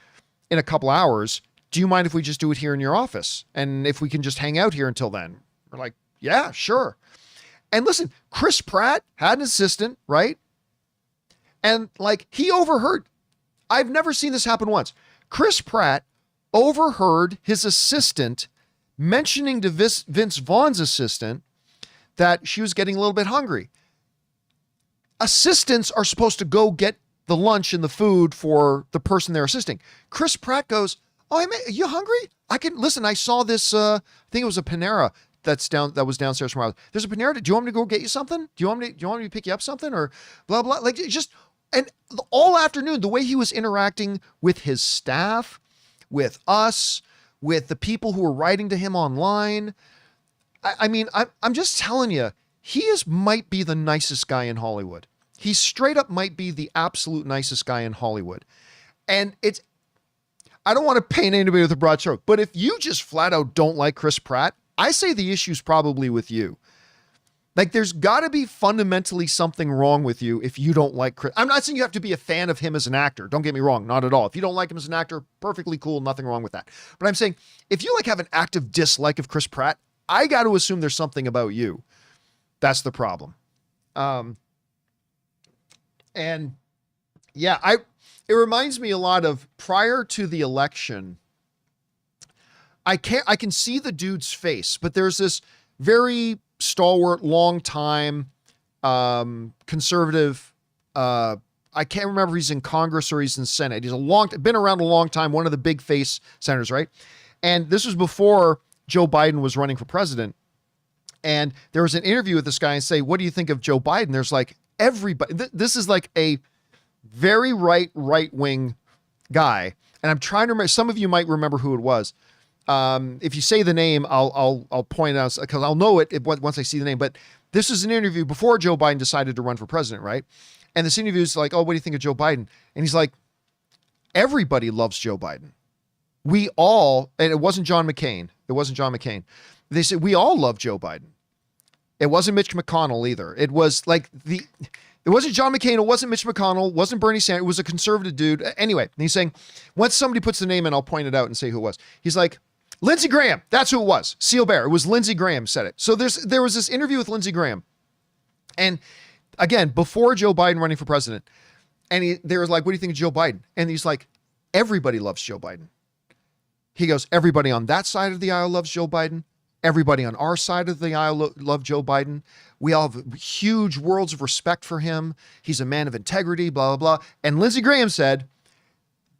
in a couple hours. Do you mind if we just do it here in your office? And if we can just hang out here until then? We're like, yeah, sure. And listen, Chris Pratt had an assistant, right? And like he overheard, I've never seen this happen once. Chris Pratt overheard his assistant mentioning to Vince Vaughn's assistant that she was getting a little bit hungry. Assistants are supposed to go get the lunch and the food for the person they're assisting. Chris Pratt goes, oh, are you hungry? I saw this, I think it was a Panera that was downstairs from our house. There's a Panera. Do you want me to go get you something? Do you want me to pick you up something or blah, blah? Like just, and all afternoon, the way he was interacting with his staff, with us, with the people who were writing to him online. I'm just telling you, might be the nicest guy in Hollywood. He straight up might be the absolute nicest guy in Hollywood. And I don't want to paint anybody with a broad stroke, but if you just flat out don't like Chris Pratt, I say the issue's probably with you. Like there's got to be fundamentally something wrong with you if you don't like Chris. I'm not saying you have to be a fan of him as an actor. Don't get me wrong. Not at all. If you don't like him as an actor, perfectly cool. Nothing wrong with that. But I'm saying if you have an active dislike of Chris Pratt, I got to assume there's something about you. That's the problem. And yeah, it reminds me a lot of prior to the election. I can see the dude's face, but there's this very stalwart, long time, conservative. I can't remember if he's in Congress or he's in Senate. He's been around a long time. One of the big face senators, right? And this was before Joe Biden was running for president. And there was an interview with this guy and say, what do you think of Joe Biden? There's like everybody, this is like a very right-wing guy. And I'm trying to remember, some of you might remember who it was. If you say the name, I'll point out because I'll know it once I see the name. But this is an interview before Joe Biden decided to run for president, right? And this interview is like, oh, what do you think of Joe Biden? And he's like, everybody loves Joe Biden. And it wasn't John McCain. They said, we all love Joe Biden. It wasn't Mitch McConnell either. It was like it wasn't John McCain. It wasn't Mitch McConnell. It wasn't Bernie Sanders. It was a conservative dude. Anyway, and he's saying, once somebody puts the name in, I'll point it out and say who it was. He's like, Lindsey Graham. That's who it was. Seal Bear. It was Lindsey Graham said it. So there was this interview with Lindsey Graham. And again, before Joe Biden running for president. And they was like, what do you think of Joe Biden? And he's like, everybody loves Joe Biden. He goes, everybody on that side of the aisle loves Joe Biden. Everybody on our side of the aisle love Joe Biden. We all have huge worlds of respect for him. He's a man of integrity, blah, blah, blah. And Lindsey Graham said,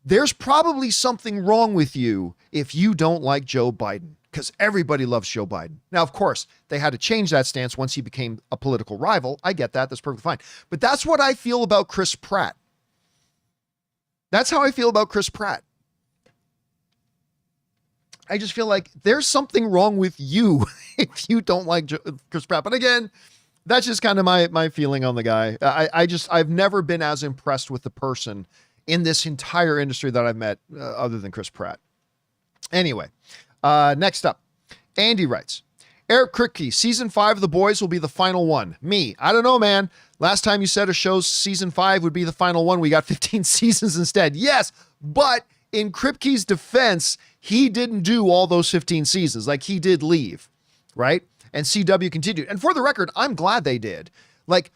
there's probably something wrong with you if you don't like Joe Biden, because everybody loves Joe Biden. Now, of course, they had to change that stance once he became a political rival. I get that. That's perfectly fine. But that's what I feel about Chris Pratt. That's how I feel about Chris Pratt. I just feel like there's something wrong with you if you don't like Chris Pratt. But again, that's just kind of my feeling on the guy. I've never been as impressed with the person in this entire industry that I've met other than Chris Pratt. Anyway, next up, Andy writes, Eric Kripke, season 5 of The Boys will be the final one. Me, I don't know, man. Last time you said a show's season 5 would be the final one. We got 15 seasons instead. Yes, but in Kripke's defense, he didn't do all those 15 seasons. Like, he did leave, right? And CW continued. And for the record, I'm glad they did. Like,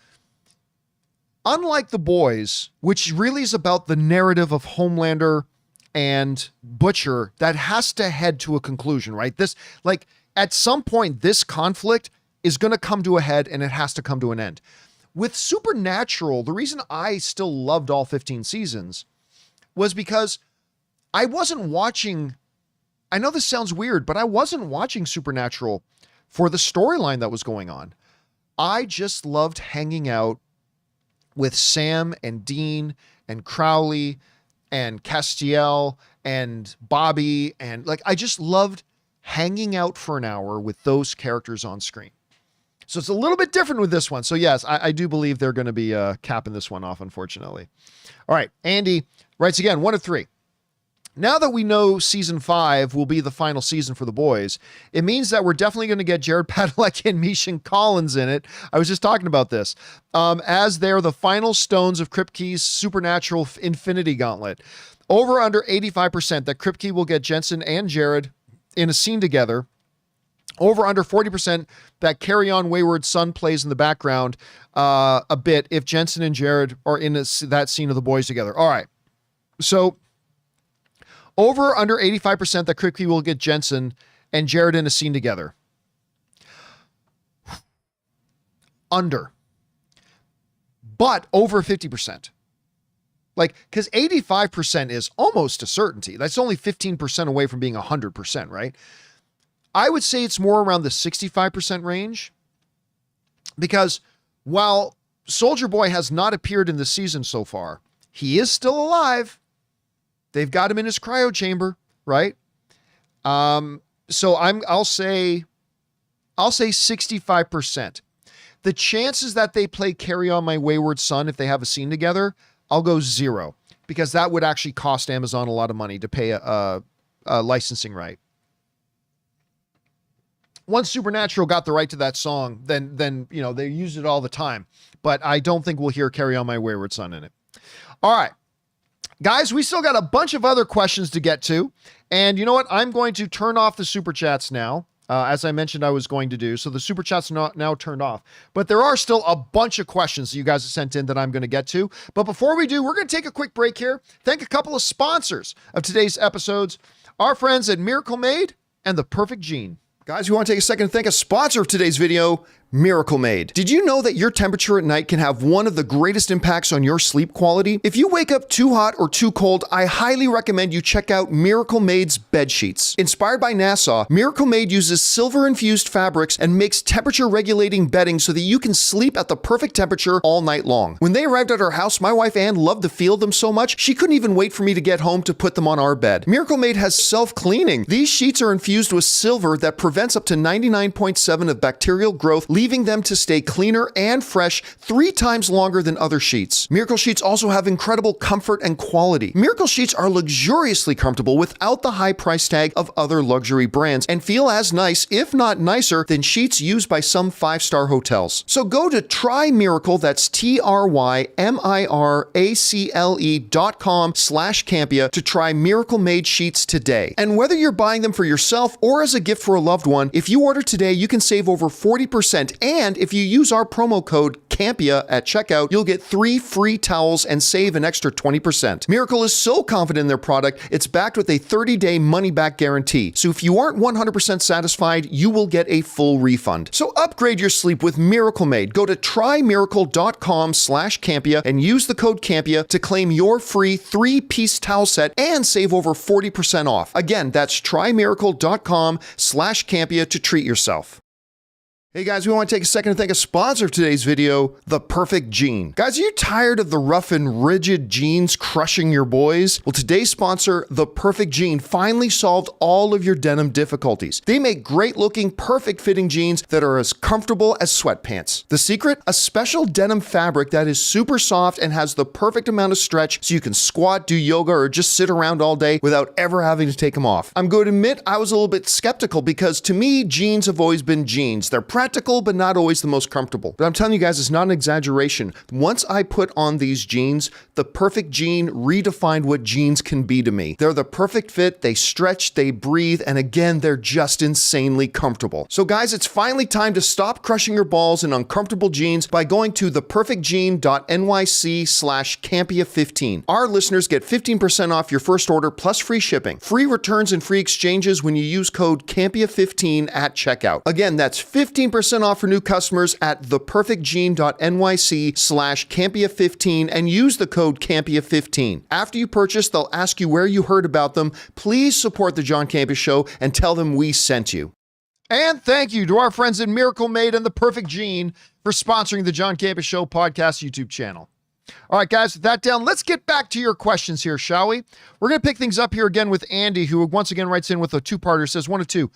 unlike The Boys, which really is about the narrative of Homelander and Butcher, that has to head to a conclusion, right? This, like, at some point, this conflict is going to come to a head and it has to come to an end. With Supernatural, the reason I still loved all 15 seasons was because I wasn't watching, I know this sounds weird, but I wasn't watching Supernatural for the storyline that was going on. I just loved hanging out with Sam and Dean and Crowley and Castiel and Bobby. And like, I just loved hanging out for an hour with those characters on screen. So it's a little bit different with this one. So yes, I do believe they're going to be capping this one off, unfortunately. All right. Andy writes again, 1 of 3. Now that we know season 5 will be the final season for the boys, it means that we're definitely going to get Jared Padalecki and Mishan Collins in it. I was just talking about this. As they're the final stones of Kripke's supernatural infinity gauntlet. Over under 85% that Kripke will get Jensen and Jared in a scene together. Over under 40% that Carry On Wayward Son plays in the background a bit if Jensen and Jared are in that scene of the boys together. All right. So over under 85% that Kripke will get Jensen and Jared in a scene together. Under. But over 50%. Like, because 85% is almost a certainty. That's only 15% away from being 100%, right? I would say it's more around the 65% range. Because while Soldier Boy has not appeared in the season so far, he is still alive. They've got him in his cryo chamber, right? So I'll say 65%. The chances that they play Carry On My Wayward Son if they have a scene together, I'll go 0, because that would actually cost Amazon a lot of money to pay a licensing right. Once Supernatural got the right to that song, then they use it all the time. But I don't think we'll hear Carry On My Wayward Son in it. All right. Guys, we still got a bunch of other questions to get to. And you know what? I'm going to turn off the Super Chats now, as I mentioned I was going to do. So the Super Chats are now turned off. But there are still a bunch of questions that you guys have sent in that I'm going to get to. But before we do, we're going to take a quick break here. Thank a couple of sponsors of today's episodes. Our friends at Miracle Made and The Perfect Gene. Guys, we want to take a second to thank a sponsor of today's video, Miracle Made. Did you know that your temperature at night can have one of the greatest impacts on your sleep quality? If you wake up too hot or too cold, I highly recommend you check out Miracle Made's bed sheets. Inspired by NASA, Miracle Made uses silver-infused fabrics and makes temperature-regulating bedding so that you can sleep at the perfect temperature all night long. When they arrived at our house, my wife Ann loved the feel of them so much, she couldn't even wait for me to get home to put them on our bed. Miracle Made has self-cleaning. These sheets are infused with silver that prevents up to 99.7% of bacterial growth, leaving them to stay cleaner and fresh 3 times longer than other sheets. Miracle Sheets also have incredible comfort and quality. Miracle Sheets are luxuriously comfortable without the high price tag of other luxury brands and feel as nice, if not nicer, than sheets used by some 5-star hotels. So go to TryMiracle, that's TryMiracle.com/Campea to try Miracle Made sheets today. And whether you're buying them for yourself or as a gift for a loved one, if you order today, you can save over 40%. And if you use our promo code Campea at checkout, you'll get 3 free towels and save an extra 20%. Miracle is so confident in their product, it's backed with a 30-day money-back guarantee. So if you aren't 100% satisfied, you will get a full refund. So upgrade your sleep with Miracle Made. Go to TryMiracle.com/Campea and use the code Campea to claim your free 3-piece towel set and save over 40% off. Again, that's TryMiracle.com/Campea to treat yourself. Hey guys, we want to take a second to thank a sponsor of today's video, The Perfect Gene. Guys, are you tired of the rough and rigid jeans crushing your boys? Well, today's sponsor, The Perfect Gene, finally solved all of your denim difficulties. They make great looking, perfect fitting jeans that are as comfortable as sweatpants. The secret? A special denim fabric that is super soft and has the perfect amount of stretch so you can squat, do yoga, or just sit around all day without ever having to take them off. I'm going to admit I was a little bit skeptical because to me, jeans have always been jeans. They're practical, but not always the most comfortable. But I'm telling you guys, it's not an exaggeration. Once I put on these jeans, the Perfect Gene redefined what jeans can be to me. They're the perfect fit, they stretch, they breathe, and again, they're just insanely comfortable. So guys, it's finally time to stop crushing your balls in uncomfortable jeans by going to theperfectgene.nyc/Campea15. Our listeners get 15% off your first order plus free shipping, free returns and free exchanges when you use code Campea15 at checkout. Again, that's 15% off for new customers at theperfectgene.nyc/Campea15 and use the code Campea15. After you purchase, they'll ask you where you heard about them. Please support the John Campea Show and tell them we sent you. And thank you to our friends at Miracle Made and The Perfect Gene for sponsoring the John Campea Show podcast YouTube channel. All right, guys, with that down, let's get back to your questions here, shall we? We're going to pick things up here again with Andy, who once again writes in with a two-parter, says 1 of 2.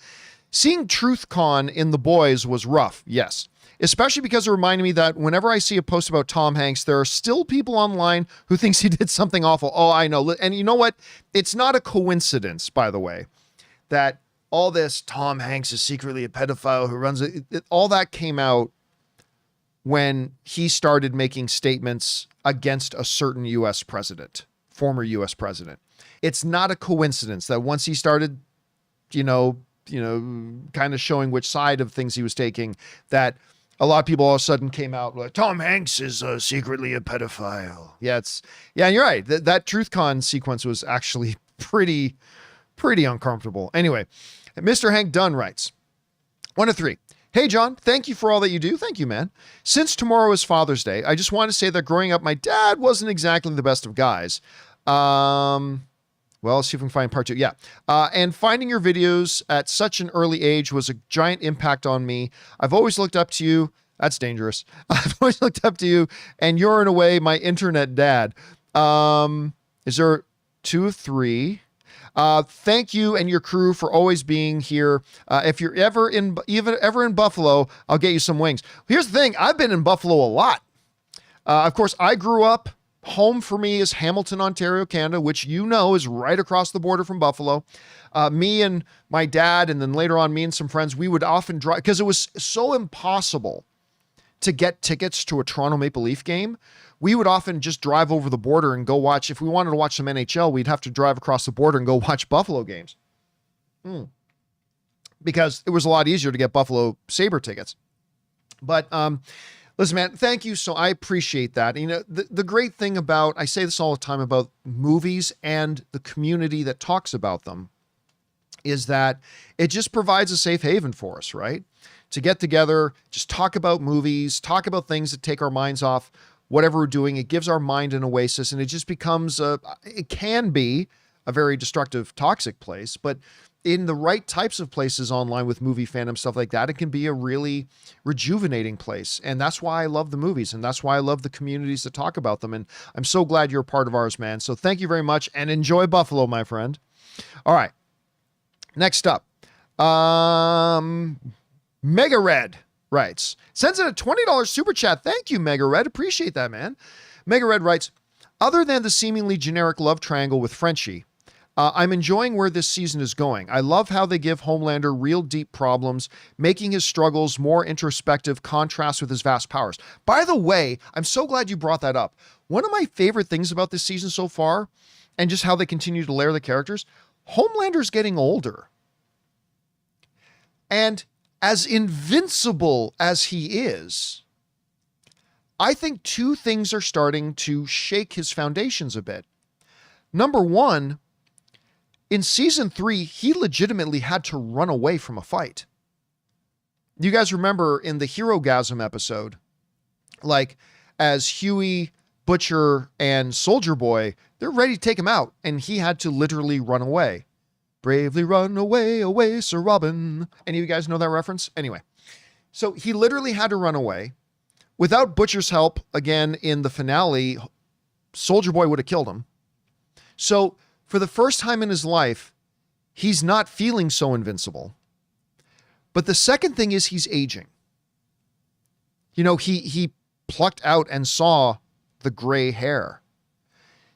Seeing TruthCon in The Boys was rough, yes. especially because it reminded me that whenever I see a post about Tom Hanks, there are still people online who thinks he did something awful. Oh, I know. And you know what? It's not a coincidence, by the way, that all this Tom Hanks is secretly a pedophile who runs it, all that came out when he started making statements against a certain U.S. president, former U.S. president. It's not a coincidence that once he started, kind of showing which side of things he was taking, that a lot of people all of a sudden came out like, Tom Hanks is secretly a pedophile. Yeah, you're right. That TruthCon sequence was actually pretty uncomfortable. Anyway, Mr. Hank Dunn writes, 1 of 3. Hey, John, thank you for all that you do. Thank you, man. Since tomorrow is Father's Day, I just want to say that growing up, my dad wasn't exactly the best of guys. Well, let's see if we can find part 2. Yeah. And finding your videos at such an early age was a giant impact on me. I've always looked up to you. That's dangerous. I've always looked up to you, and you're in a way my internet dad. Is there 2 of 3? Thank you and your crew for always being here. If you're ever in Buffalo, I'll get you some wings. Here's the thing. I've been in Buffalo a lot. Of course, I grew up. Home for me is Hamilton, Ontario, Canada, which is right across the border from Buffalo. Me and my dad, and then later on me and some friends, we would often drive because it was so impossible to get tickets to a Toronto Maple Leaf game. We would often just drive over the border and go watch. If we wanted to watch some NHL, we'd have to drive across the border and go watch Buffalo games. Because it was a lot easier to get Buffalo Sabre tickets. But listen, man, thank you. So I appreciate that. The great thing about, I say this all the time about movies and the community that talks about them, is that it just provides a safe haven for us, right? To get together, just talk about movies, talk about things that take our minds off whatever we're doing. It gives our mind an oasis, and it just becomes it can be a very destructive, toxic place, but in the right types of places online with movie fandom, stuff like that, it can be a really rejuvenating place. And that's why I love the movies, and that's why I love the communities that talk about them. And I'm so glad you're a part of ours, man. So thank you very much, and enjoy Buffalo, my friend. All right. Next up, Mega Red writes, sends in a $20 super chat. Thank you, Mega Red. Appreciate that, man. Mega Red writes, other than the seemingly generic love triangle with Frenchie, I'm enjoying where this season is going. I love how they give Homelander real deep problems, making his struggles more introspective, contrast with his vast powers. By the way, I'm so glad you brought that up. One of my favorite things about this season so far, and just how they continue to layer the characters, Homelander's getting older. And as invincible as he is, I think 2 things are starting to shake his foundations a bit. Number 1, in season 3, he legitimately had to run away from a fight. You guys remember in the Hero-gasm episode, like as Huey, Butcher, and Soldier Boy, they're ready to take him out, and he had to literally run away. Bravely run away, away, Sir Robin. Any of you guys know that reference? Anyway, so he literally had to run away. Without Butcher's help, again, in the finale, Soldier Boy would have killed him. So for the first time in his life, he's not feeling so invincible. But the second thing is he's aging. He plucked out and saw the gray hair.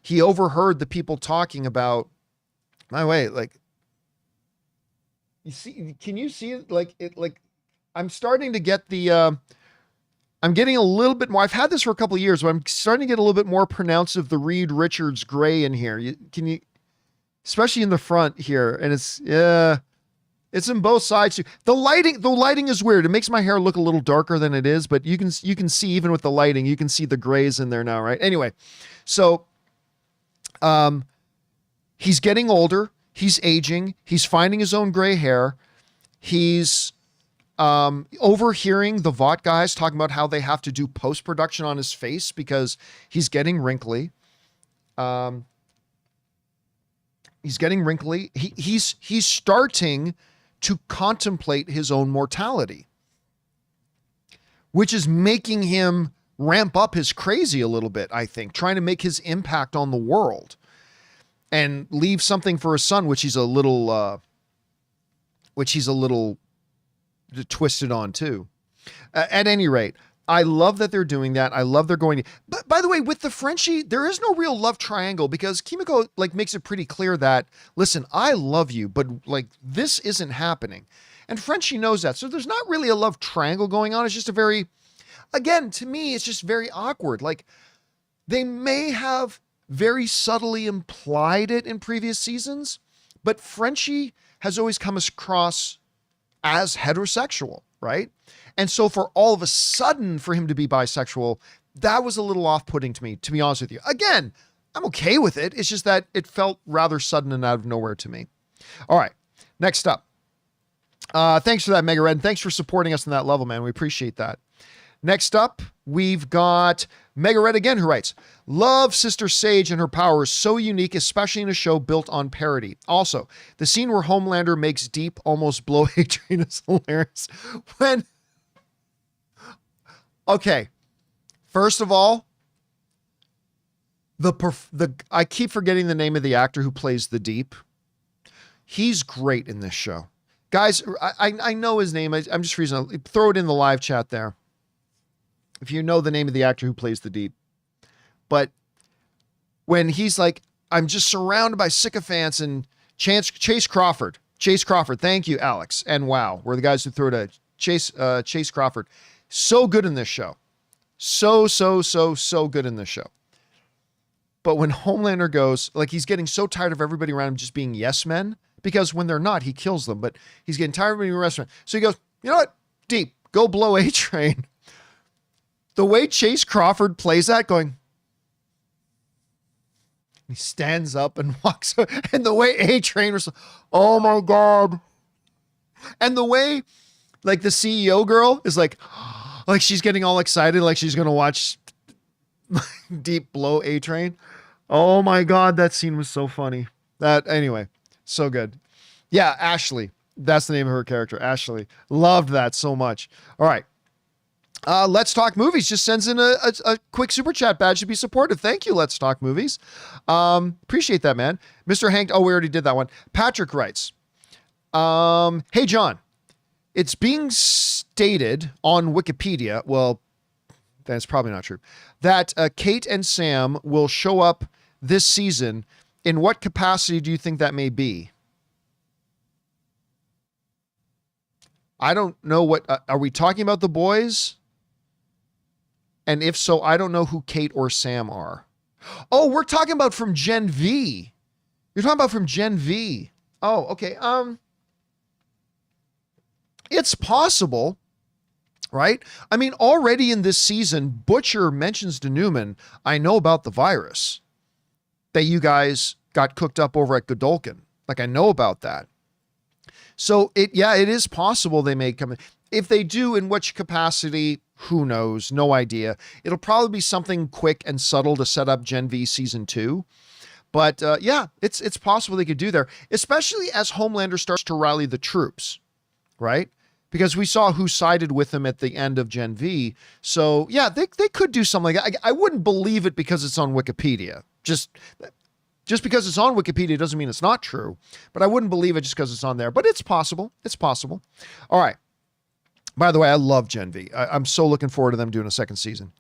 He overheard the people talking about, my way, like, can you see it? I'm starting to get I'm getting a little bit more. I've had this for a couple of years, but I'm starting to get a little bit more pronounced of the Reed Richards gray in here. Can you, especially in the front here, and it's in both sides too. The lighting is weird. It makes my hair look a little darker than it is, but you can see even with the lighting, you can see the grays in there now, right? Anyway, so he's getting older. He's aging. He's finding his own gray hair. He's overhearing the Vought guys talking about how they have to do post-production on his face because he's getting wrinkly. He's starting to contemplate his own mortality, which is making him ramp up his crazy a little bit, I think, trying to make his impact on the world and leave something for his son, which he's a little twisted on too. At any rate, I love that they're doing that. I love they're going to, but by the way, with the Frenchie, there is no real love triangle because Kimiko like makes it pretty clear that, listen, I love you, but like this isn't happening. And Frenchie knows that. So there's not really a love triangle going on. It's just a very, again, to me, it's just very awkward. Like they may have very subtly implied it in previous seasons, but Frenchie has always come across as heterosexual, right? And so for all of a sudden for him to be bisexual, that was a little off-putting to me, to be honest with you. Again, I'm okay with it. It's just that it felt rather sudden and out of nowhere to me. All right, next up. Thanks for that, Mega Red. Thanks for supporting us on that level, man. We appreciate that. Next up, we've got Mega Red again, who writes, love Sister Sage and her powers, so unique, especially in a show built on parody. Also, the scene where Homelander makes Deep almost blow Adrian is hilarious. Okay, first of all, I keep forgetting the name of the actor who plays the Deep. He's great in this show. Guys, I know his name. I'm just freezing. Throw it in the live chat there if you know the name of the actor who plays the Deep. But when he's like, I'm just surrounded by sycophants and Chase Crawford. Chase Crawford. Thank you, Alex. And wow, we're the guys who threw it at Chase Crawford. So good in this show. So good in this show. But when Homelander goes, like he's getting so tired of everybody around him just being yes men, because when they're not, he kills them, but he's getting tired of being a restaurant. So he goes, you know what? Deep, go blow A-Train. The way Chase Crawford plays that going, he stands up and walks, and the way A-Train was, oh my God. And the way like the CEO girl is like she's getting all excited, like she's going to watch Deep blow A-Train. Oh my God. That scene was so funny. Anyway, so good. Yeah. Ashley. That's the name of her character. Ashley. Loved that so much. All right. Let's Talk Movies just sends in a quick super chat badge to be supportive. Thank you, Let's Talk Movies. Appreciate that, man. Mr. Hank. Oh, we already did that one. Patrick writes, hey, John, it's being stated on Wikipedia, well, that's probably not true, that Kate and Sam will show up this season. In what capacity do you think that may be? I don't know what, are we talking about the boys? And if so, I don't know who Kate or Sam are. Oh, we're talking about from Gen V. You're talking about from Gen V. Oh, okay. It's possible, right? I mean, already in this season, Butcher mentions to Newman, I know about the virus that you guys got cooked up over at Godolkin. Like, I know about that. So it is possible they may come in. If they do, in which capacity, who knows? No idea. It'll probably be something quick and subtle to set up Gen V season 2. But it's possible they could do there, especially as Homelander starts to rally the troops, right? Because we saw who sided with him at the end of Gen V. So yeah, they could do something like that. I wouldn't believe it because it's on Wikipedia. Just because it's on Wikipedia doesn't mean it's not true, but I wouldn't believe it just because it's on there, but it's possible. It's possible. All right. By the way, I love Gen V. I'm so looking forward to them doing a second season.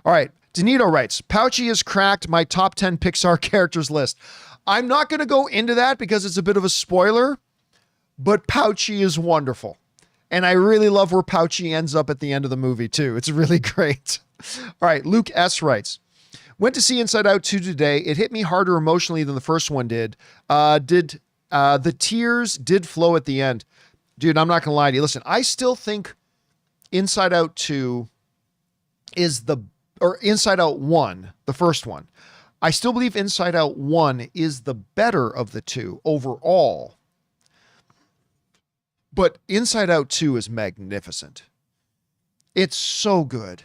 All right. Danito writes, Pouchy has cracked my top 10 Pixar characters list. I'm not going to go into that because it's a bit of a spoiler, but Pouchy is wonderful. And I really love where Pouchy ends up at the end of the movie too. It's really great. All right. Luke S writes, went to see Inside Out 2 today. It hit me harder emotionally than the first one did. The tears did flow at the end. Dude, I'm not going to lie to you. Listen, I still think Inside Out 2 Inside Out 1, the first one. I still believe Inside Out 1 is the better of the two overall. But Inside Out 2 is magnificent. It's so good.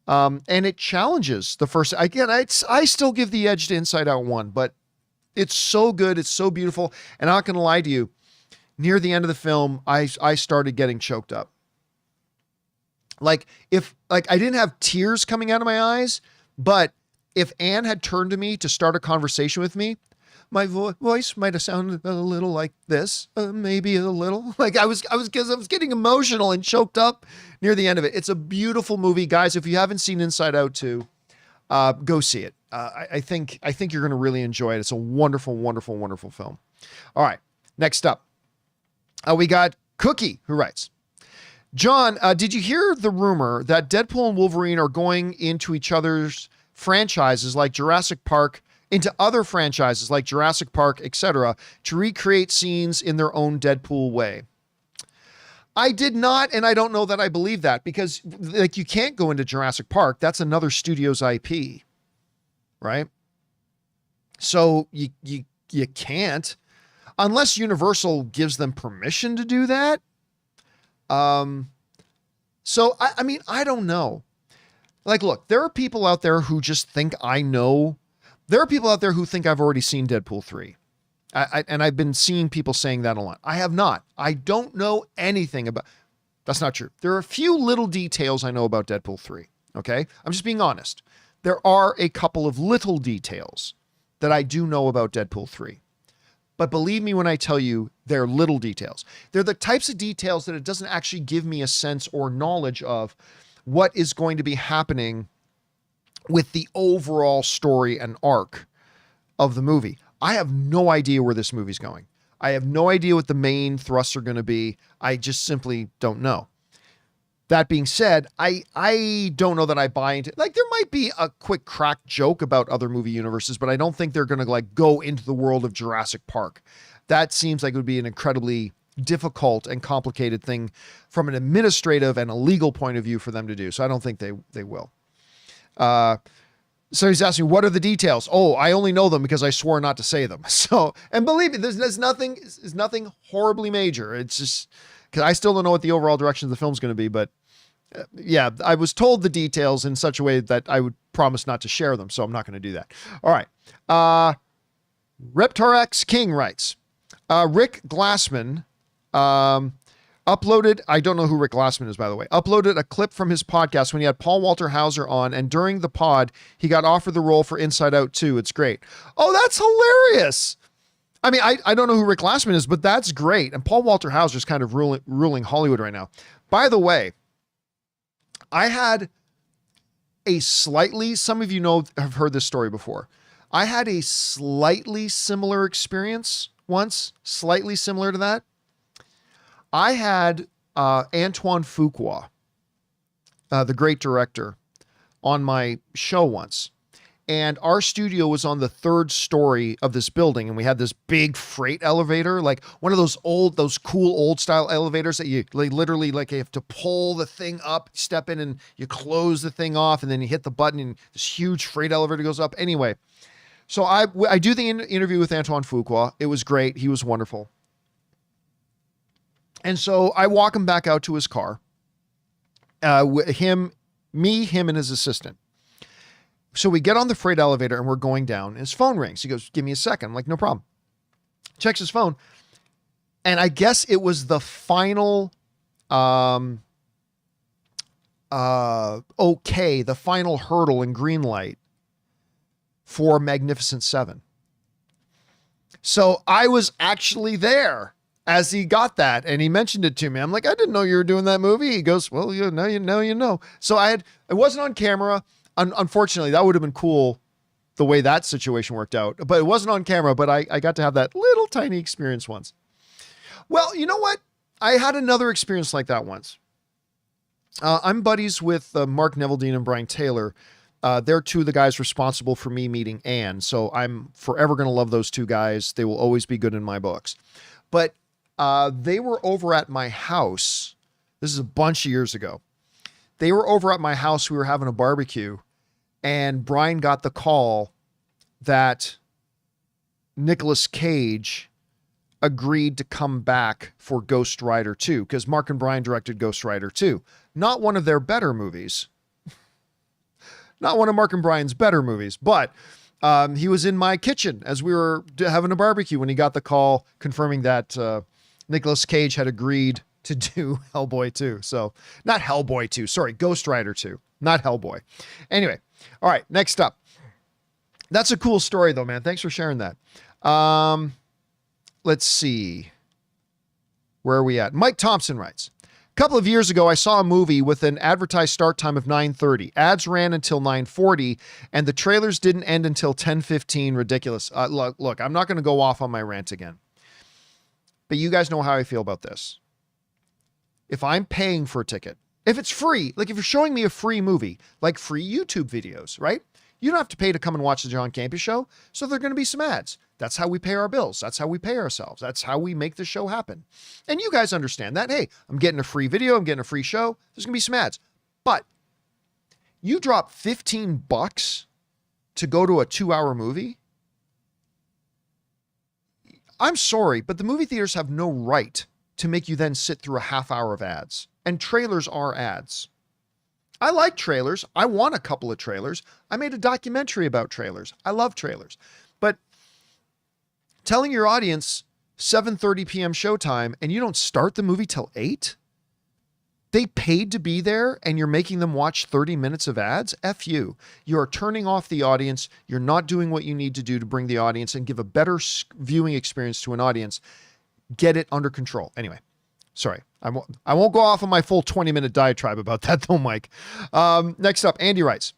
And it challenges the first. Again, I still give the edge to Inside Out 1, but it's so good. It's so beautiful. And I'm not going to lie to you. Near the end of the film, I started getting choked up. Like I didn't have tears coming out of my eyes, but if Anne had turned to me to start a conversation with me, my voice might have sounded a little like this, maybe a little like I was getting emotional and choked up near the end of it. It's a beautiful movie, guys. If you haven't seen Inside Out 2, go see it. I think you're going to really enjoy it. It's a wonderful, wonderful, wonderful film. All right. Next up, we got Cookie, who writes, John, did you hear the rumor that Deadpool and Wolverine are going into each other's franchises like Jurassic Park, into other franchises like Jurassic Park, etc., to recreate scenes in their own Deadpool way? I did not, and I don't know that I believe that, because like you can't go into Jurassic Park. That's another studio's IP, right? So you can't, unless Universal gives them permission to do that. So I mean, I don't know. Like, look, there are people out there who just think I know. There are people out there who think I've already seen Deadpool 3. And I've been seeing people saying that a lot. I have not. I don't know anything about. That's not true. There are a few little details I know about Deadpool 3. Okay. I'm just being honest. There are a couple of little details that I do know about Deadpool 3. But believe me when I tell you, they're little details. They're the types of details that it doesn't actually give me a sense or knowledge of what is going to be happening with the overall story and arc of the movie. I have no idea where this movie's going. I have no idea what the main thrusts are going to be. I just simply don't know. That being said, I don't know that I buy into, like, there might be a quick crack joke about other movie universes, but I don't think they're going to like go into the world of Jurassic Park. That seems like it would be an incredibly difficult and complicated thing from an administrative and a legal point of view for them to do. So I don't think they will. So he's asking, what are the details? Oh, I only know them because I swore not to say them. So, and believe me, there's nothing horribly major. It's just because I still don't know what the overall direction of the film's going to be, but yeah, I was told the details in such a way that I would promise not to share them. So I'm not going to do that. All right. Reptorex King writes, Rick Glassman, uploaded, I don't know who Rick Glassman is, by the way, uploaded a clip from his podcast when he had Paul Walter Hauser on, and during the pod, he got offered the role for Inside Out 2. It's great. Oh, that's hilarious. I mean, I don't know who Rick Glassman is, but that's great. And Paul Walter Hauser is kind of ruling Hollywood right now. By the way, I had a slightly, some of you know, have heard this story before. I had a slightly similar experience once, slightly similar to that. I had Antoine Fuqua, the great director, on my show once. And our studio was on the 3rd story of this building. And we had this big freight elevator, like one of those cool old style elevators that you literally like you have to pull the thing up, step in and you close the thing off and then you hit the button and this huge freight elevator goes up. Anyway, so I do the interview with Antoine Fuqua. It was great. He was wonderful. And so I walk him back out to his car, him and his assistant. So we get on the freight elevator and we're going down and his phone rings. He goes, give me a second. I'm like, no problem. Checks his phone. And I guess it was the final, the final hurdle and green light for Magnificent Seven. So I was actually there as he got that and he mentioned it to me. I'm like, I didn't know you were doing that movie. He goes, well, you know. So it wasn't on camera. Unfortunately, that would have been cool the way that situation worked out, but it wasn't on camera, but I got to have that little tiny experience once. Well, you know what? I had another experience like that once. I'm buddies with Mark Neveldine and Brian Taylor. They're two of the guys responsible for me meeting Anne. So I'm forever going to love those two guys. They will always be good in my books. But they were over at my house. This is a bunch of years ago. They were over at my house. We were having a barbecue and Brian got the call that Nicolas Cage agreed to come back for Ghost Rider 2 because Mark and Brian directed Ghost Rider 2. Not one of their better movies. Not one of Mark and Brian's better movies, but he was in my kitchen as we were having a barbecue when he got the call confirming that Nicolas Cage had agreed to do Hellboy 2. So not Hellboy 2, sorry, Ghost Rider 2, not Hellboy. Anyway, all right, next up. That's a cool story though, man. Thanks for sharing that. Let's see. Where are we at? Mike Thompson writes, a couple of years ago, I saw a movie with an advertised start time of 9:30. Ads ran until 9:40, and the trailers didn't end until 10:15. Ridiculous. Look, I'm not going to go off on my rant again. But you guys know how I feel about this. If I'm paying for a ticket, if it's free, like if you're showing me a free movie, like free YouTube videos, right? You don't have to pay to come and watch the John Campea Show, so there are going to be some ads. That's how we pay our bills. That's how we pay ourselves. That's how we make the show happen. And you guys understand that. Hey, I'm getting a free video. I'm getting a free show. There's going to be some ads. But you drop $15 to go to a 2-hour movie? I'm sorry, but the movie theaters have no right to make you then sit through a half hour of ads. And trailers are ads. I like trailers. I want a couple of trailers. I made a documentary about trailers. I love trailers. But telling your audience 7:30 p.m. showtime and you don't start the movie till 8? They paid to be there and you're making them watch 30 minutes of ads? F you. You are turning off the audience. You're not doing what you need to do to bring the audience and give a better viewing experience to an audience. Get it under control. Anyway, sorry. I won't go off on my full 20-minute diatribe about that though, Mike. Next up, Andy writes,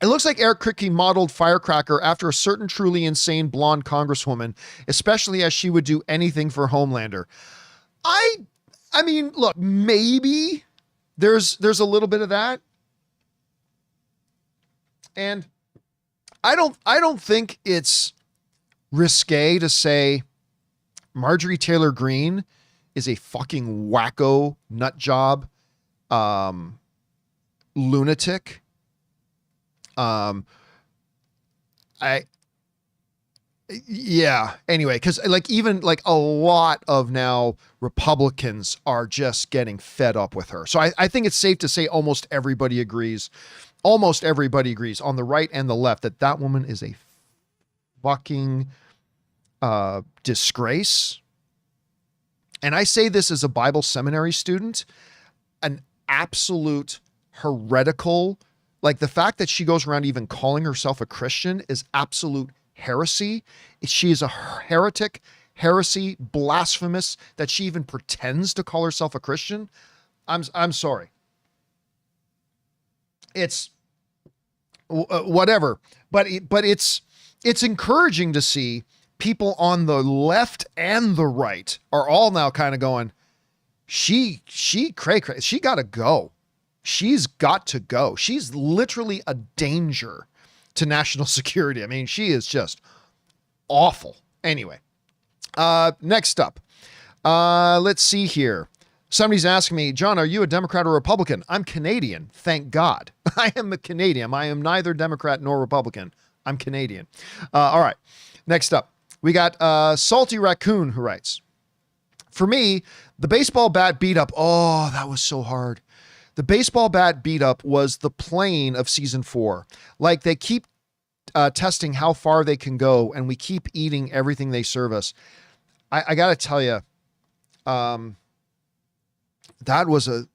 it looks like Eric Kripke modeled Firecracker after a certain truly insane blonde congresswoman, especially as she would do anything for Homelander. I mean, look, maybe there's a little bit of that. And I don't think it's risque to say Marjorie Taylor Greene is a fucking wacko nut job, lunatic. Anyway, because like even like a lot of now Republicans are just getting fed up with her. So I think it's safe to say almost everybody agrees on the right and the left that woman is a fucking disgrace. And I say this as a Bible seminary student, an absolute heretical, like the fact that she goes around even calling herself a Christian is absolute heresy. She is a heretic, heresy, blasphemous that she even pretends to call herself a Christian. I'm sorry. It's whatever, but it's encouraging to see people on the left and the right are all now kind of going, she gotta go. She's got to go. She's literally a danger to national security. I mean, she is just awful. Anyway, next up, let's see here. Somebody's asking me, John, are you a Democrat or Republican? I'm Canadian. Thank God. I am a Canadian. I am neither Democrat nor Republican. I'm Canadian. All right. Next up, we got Salty Raccoon who writes, for me, the baseball bat beat up. Oh, that was so hard. The baseball bat beat up was the plane of season 4. Like they keep testing how far they can go and we keep eating everything they serve us. I got to tell you, that was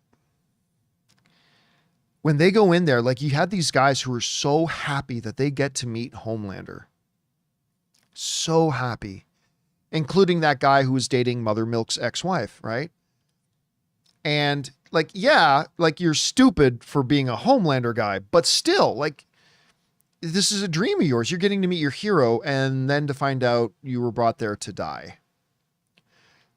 when they go in there, like you had these guys who are so happy that they get to meet Homelander. So happy, including that guy who was dating Mother Milk's ex-wife, right? And like, yeah, like you're stupid for being a Homelander guy, but still, like, this is a dream of yours. You're getting to meet your hero and then to find out you were brought there to die.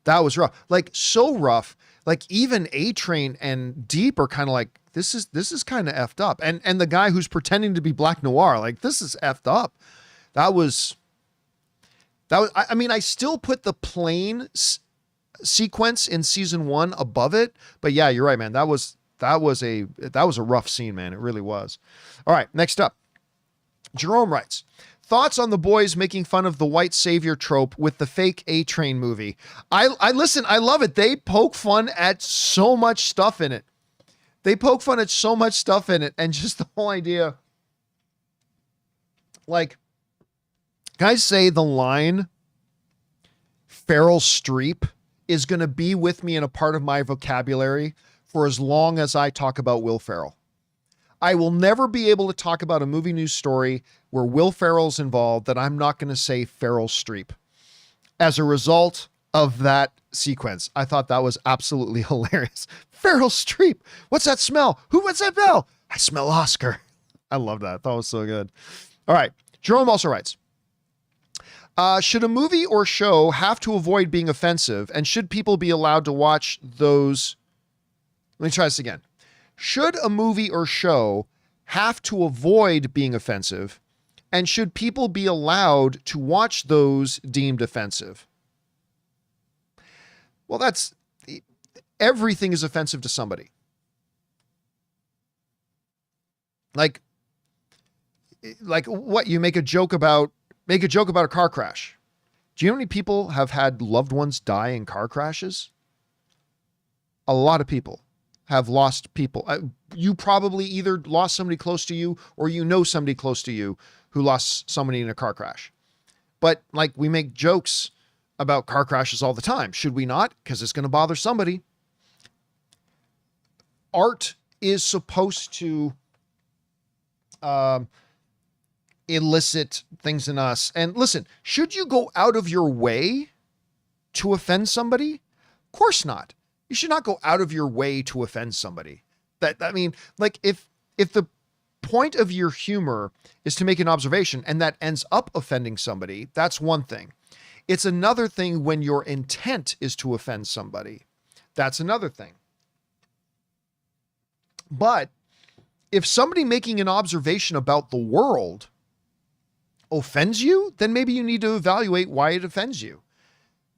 That was rough. Like, so rough. Like, even A-Train and Deep are kind of like, this is kind of effed up. And the guy who's pretending to be Black Noir, like, this is effed up. That was, I mean, I still put the plane sequence in season 1 above it, but yeah, you're right, man. That was a rough scene, man. It really was. All right, next up, Jerome writes, thoughts on the boys making fun of the white savior trope with the fake A-Train movie. I listen, I love it. They poke fun at so much stuff in it. And just the whole idea, like, guys say the line Feral Streep is going to be with me in a part of my vocabulary for as long as I talk about Will Ferrell. I will never be able to talk about a movie news story where Will Ferrell's involved that I'm not going to say Ferrell Streep. As a result of that sequence, I thought that was absolutely hilarious. Ferrell Streep. What's that smell? What's that smell? I smell Oscar. I love that. That was so good. All right. Jerome also writes, should a movie or show have to avoid being offensive, and should people be allowed to watch those? Let me try this again. Should a movie or show have to avoid being offensive, and should people be allowed to watch those deemed offensive? Well, everything is offensive to somebody. Like what? You make a joke about a car crash. Do you know how many people have had loved ones die in car crashes? A lot of people have lost people. You probably either lost somebody close to you or you know somebody close to you who lost somebody in a car crash. But like, we make jokes about car crashes all the time. Should we not? Because it's going to bother somebody. Art is supposed to elicit things in us. And listen, should you go out of your way to offend somebody? Of course not. You should not go out of your way to offend somebody. If the point of your humor is to make an observation and that ends up offending somebody, that's one thing. It's another thing when your intent is to offend somebody. That's another thing. But if somebody making an observation about the world offends you, then maybe you need to evaluate why it offends you.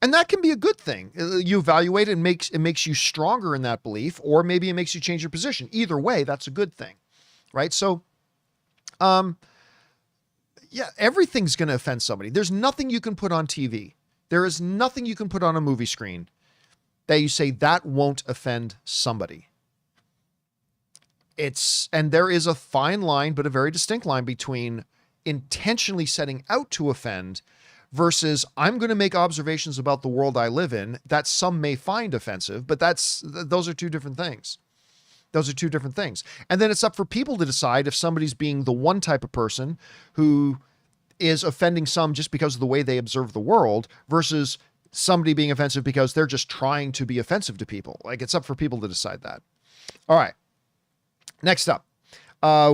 And that can be a good thing. You evaluate it, it makes you stronger in that belief, or maybe it makes you change your position. Either way, that's a good thing, right? So, everything's going to offend somebody. There's nothing you can put on TV. There is nothing you can put on a movie screen that you say that won't offend somebody. And there is a fine line, but a very distinct line between intentionally setting out to offend versus I'm going to make observations about the world I live in that some may find offensive, but those are two different things. Those are two different things. And then it's up for people to decide if somebody's being the one type of person who is offending some just because of the way they observe the world versus somebody being offensive because they're just trying to be offensive to people. Like, it's up for people to decide that. All right. Next up,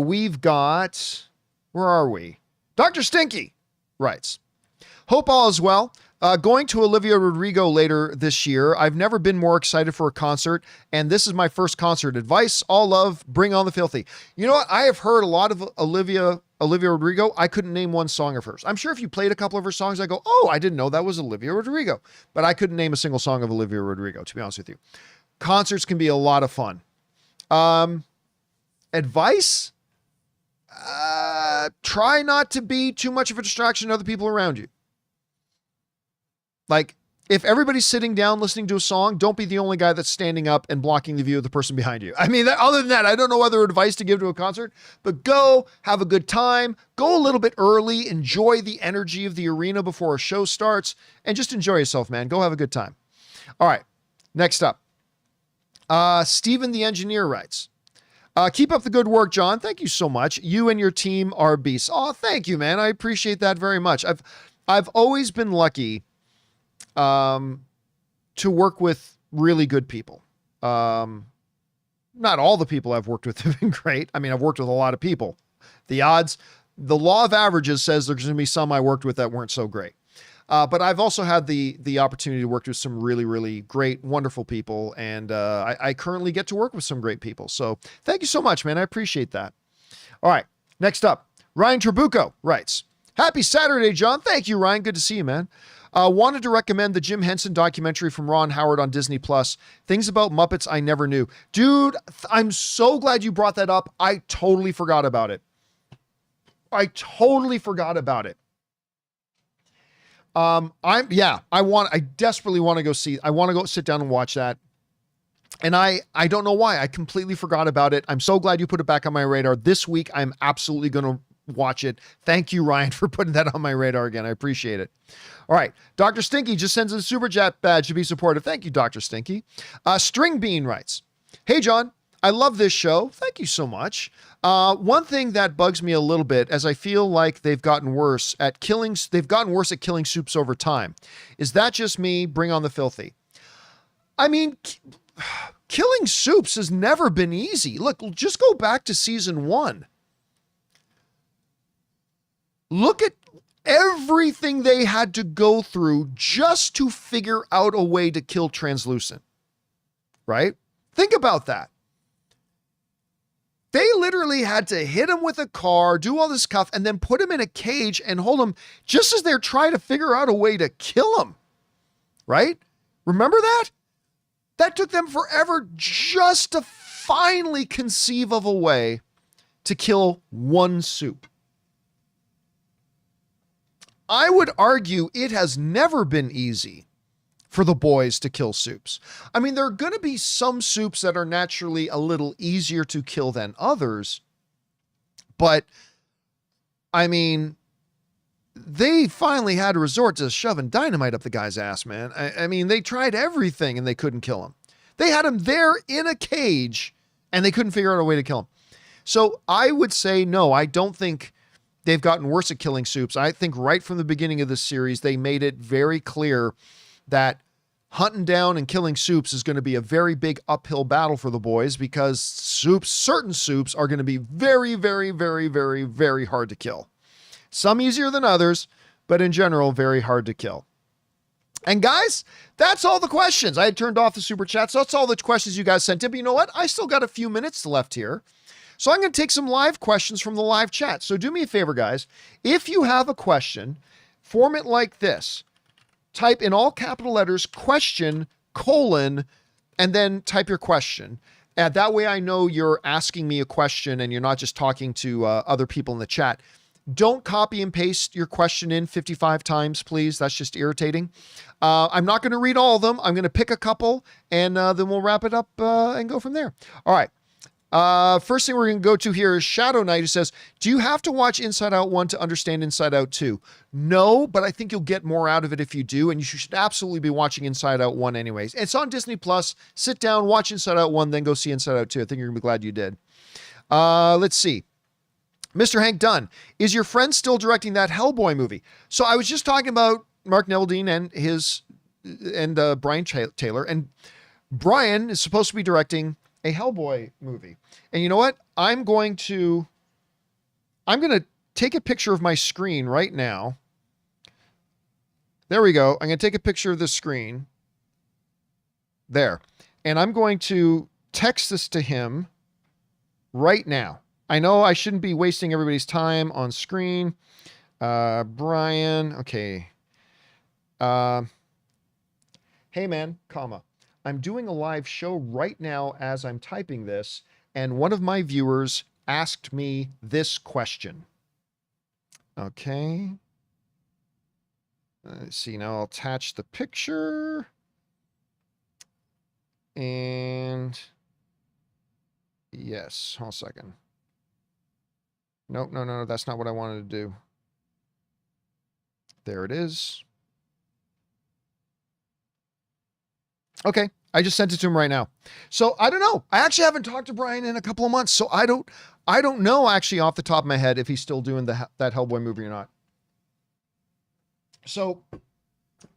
we've got, where are we? Dr. Stinky writes, hope all is well. Going to Olivia Rodrigo later this year. I've never been more excited for a concert, and this is my first concert. Advice, all love, bring on the filthy. You know what? I have heard a lot of Olivia Rodrigo. I couldn't name one song of hers. I'm sure if you played a couple of her songs, I go, oh, I didn't know that was Olivia Rodrigo. But I couldn't name a single song of Olivia Rodrigo, to be honest with you. Concerts can be a lot of fun. Advice? Try not to be too much of a distraction to other people around you. Like, if everybody's sitting down listening to a song, don't be the only guy that's standing up and blocking the view of the person behind you. I mean, other than that, I don't know other advice to give to a concert, but go have a good time, go a little bit early, enjoy the energy of the arena before a show starts, and just enjoy yourself, man. Go have a good time. All right, next up. Steven the Engineer writes, keep up the good work, John. Thank you so much. You and your team are beasts. Oh, thank you, man. I appreciate that very much. I've always been lucky to work with really good people. Not all the people I've worked with have been great. I mean, I've worked with a lot of people. The law of averages says there's going to be some I worked with that weren't so great. But I've also had the opportunity to work with some really, really great, wonderful people. And I currently get to work with some great people. So thank you so much, man. I appreciate that. All right. Next up, Ryan Trabuco writes, happy Saturday, John. Thank you, Ryan. Good to see you, man. Wanted to recommend the Jim Henson documentary from Ron Howard on Disney Plus. Things about Muppets I never knew. Dude, I'm so glad you brought that up. I totally forgot about it. I desperately want to go see. I want to go sit down and watch that. And I don't know why. I completely forgot about it. I'm so glad you put it back on my radar. This week, I'm absolutely going to watch it. Thank you, Ryan, for putting that on my radar again. I appreciate it. All right. Dr. Stinky just sends a super chat badge to be supportive. Thank you, Dr. Stinky. String Bean writes, hey, John, I love this show. Thank you so much. One thing that bugs me a little bit, as I feel like they've gotten worse at killing soups over time. Is that just me? Bring on the filthy. I mean, killing soups has never been easy. Look, just go back to season 1. Look at everything they had to go through just to figure out a way to kill Translucent. Right? Think about that. They literally had to hit him with a car, do all this stuff, and then put him in a cage and hold him just as they're trying to figure out a way to kill him. Right? Remember that? That took them forever just to finally conceive of a way to kill one soup. I would argue it has never been easy for the boys to kill soups. I mean, there are going to be some soups that are naturally a little easier to kill than others, but I mean, they finally had to resort to shoving dynamite up the guy's ass, man. I mean, they tried everything and they couldn't kill him. They had him there in a cage and they couldn't figure out a way to kill him. So I would say, no, I don't think they've gotten worse at killing soups. I think right from the beginning of this series, they made it very clear that hunting down and killing soups is going to be a very big uphill battle for the boys because certain soups are going to be very, very, very, very, very hard to kill. Some easier than others, but in general, very hard to kill. And guys, that's all the questions. I had turned off the super chats. So that's all the questions you guys sent in. But you know what? I still got a few minutes left here. So I'm going to take some live questions from the live chat. So do me a favor, guys. If you have a question, form it like this. Type in all capital letters, question, colon, and then type your question. And that way I know you're asking me a question and you're not just talking to other people in the chat. Don't copy and paste your question in 55 times, please. That's just irritating. I'm not going to read all of them. I'm going to pick a couple and then we'll wrap it up and go from there. All right. First thing we're going to go to here is Shadow Knight, who says, do you have to watch Inside Out 1 to understand Inside Out 2? No, but I think you'll get more out of it if you do, and you should absolutely be watching Inside Out 1 anyways. It's on Disney+. Sit down, watch Inside Out 1, then go see Inside Out 2. I think you're going to be glad you did. Let's see. Mr. Hank Dunn, is your friend still directing that Hellboy movie? So I was just talking about Mark Neveldine and Brian Taylor, and Brian is supposed to be directing a Hellboy movie. And you know what? I'm going to take a picture of my screen right now. There we go. I'm going to take a picture of the screen. There. And I'm going to text this to him right now. I know I shouldn't be wasting everybody's time on screen. Brian. Okay. Hey man, comma. I'm doing a live show right now as I'm typing this, and one of my viewers asked me this question. Okay. Let's see, now I'll attach the picture. And yes, hold on a second. Nope, no, that's not what I wanted to do. There it is. Okay, I just sent it to him right now. So I don't know. I actually haven't talked to Brian in a couple of months, so I don't know actually off the top of my head if he's still doing that Hellboy movie or not. So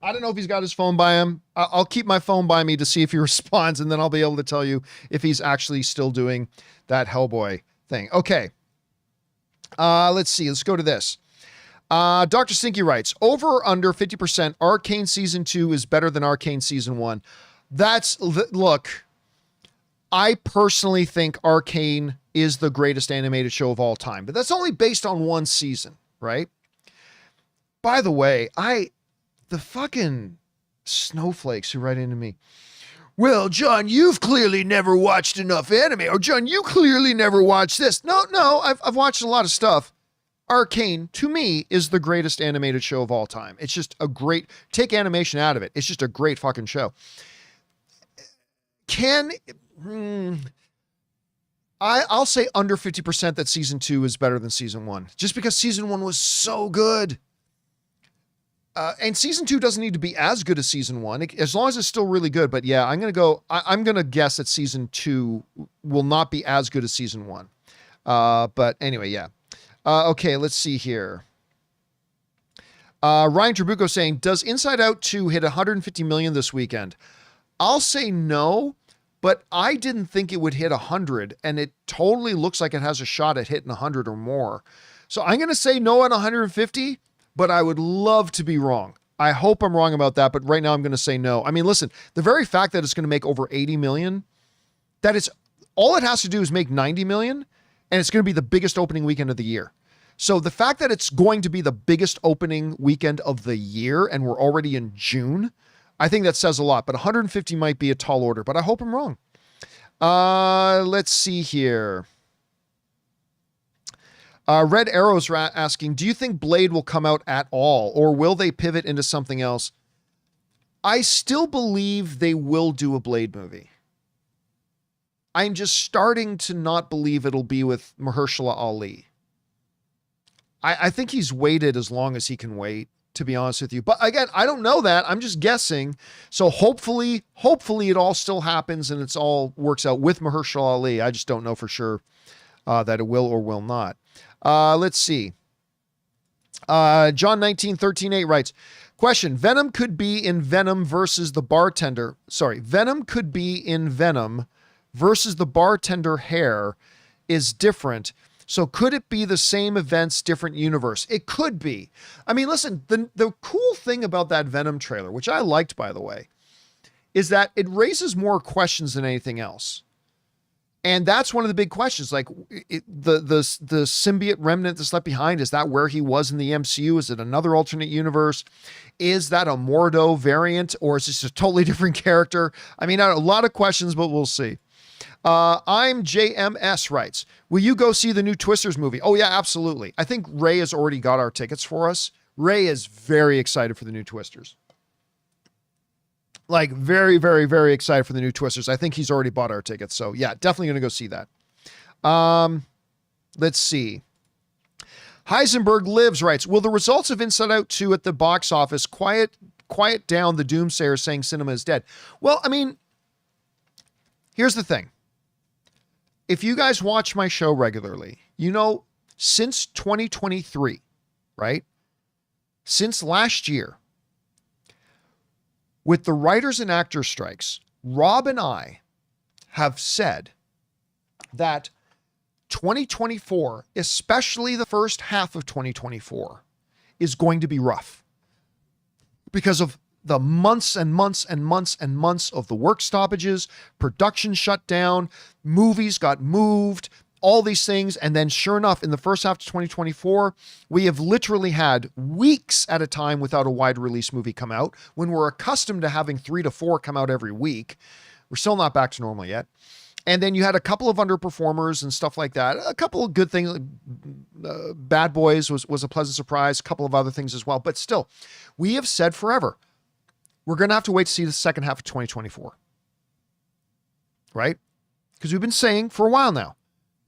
I don't know if he's got his phone by him. I'll keep my phone by me to see if he responds, and then I'll be able to tell you if he's actually still doing that Hellboy thing. Okay. Let's see. Let's go to this. Dr. Stinky writes, over or under 50% Arcane Season 2 is better than Arcane Season 1. Look, I personally think Arcane is the greatest animated show of all time, but that's only based on one season, right? By the way, the fucking snowflakes who write into me, well, John, you've clearly never watched enough anime, or John, you clearly never watched this. No, I've watched a lot of stuff. Arcane, to me, is the greatest animated show of all time. It's just a great, take animation out of it, it's just a great fucking show. I'll say under 50% that season 2 is better than season 1, just because season 1 was so good. And season 2 doesn't need to be as good as season 1, as long as it's still really good. But yeah, I'm going to guess that season 2 will not be as good as season 1. But anyway, yeah. Okay, let's see here. Ryan Trabuco saying, does Inside Out 2 hit 150 million this weekend? I'll say no, but I didn't think it would hit 100, and it totally looks like it has a shot at hitting 100 or more. So I'm going to say no at 150, but I would love to be wrong. I hope I'm wrong about that, but right now I'm going to say no. I mean, listen, the very fact that it's going to make over 80 million, all it has to do is make 90 million, and it's going to be the biggest opening weekend of the year. So the fact that it's going to be the biggest opening weekend of the year, and we're already in June, I think that says a lot, but 150 might be a tall order, but I hope I'm wrong. Let's see here. Red Arrow's asking, do you think Blade will come out at all, or will they pivot into something else? I still believe they will do a Blade movie. I'm just starting to not believe it'll be with Mahershala Ali. I think he's waited as long as he can wait, to be honest with you. But again, I don't know that. I'm just guessing. So hopefully it all still happens and it's all works out with Mahershala Ali. I just don't know for sure that it will or will not. Let's see. John 1913-8 writes, question, Venom could be in Venom versus the bartender. Sorry, Venom could be in Venom versus the bartender hair is different. So could it be the same events, different universe? It could be. I mean, listen, the cool thing about that Venom trailer, which I liked, by the way, is that it raises more questions than anything else. And that's one of the big questions. Like the symbiote remnant that's left behind, is that where he was in the MCU? Is it another alternate universe? Is that a Mordo variant, or is this a totally different character? I mean, a lot of questions, but we'll see. I'm JMS writes, will you go see the new Twisters movie? Oh yeah, absolutely. I think Ray has already got our tickets for us. Ray is very excited for the new Twisters. Like very, very, very excited for the new Twisters. I think he's already bought our tickets. So yeah, definitely going to go see that. Let's see. Heisenberg Lives writes, will the results of Inside Out 2 at the box office quiet down the doomsayers saying cinema is dead? Well, I mean, here's the thing. If you guys watch my show regularly, you know, since 2023, right? Since last year, with the writers and actors strikes, Rob and I have said that 2024, especially the first half of 2024, is going to be rough because of the months and months and months and months of the work stoppages, production shut down, movies got moved, all these things. And then sure enough, in the first half of 2024, we have literally had weeks at a time without a wide release movie come out, when we're accustomed to having 3 to 4 come out every week. We're still not back to normal yet. And then you had a couple of underperformers and stuff like that. A couple of good things. Bad Boys was a pleasant surprise. A couple of other things as well. But still, we have said forever, we're going to have to wait to see the second half of 2024. Right? Because we've been saying for a while now,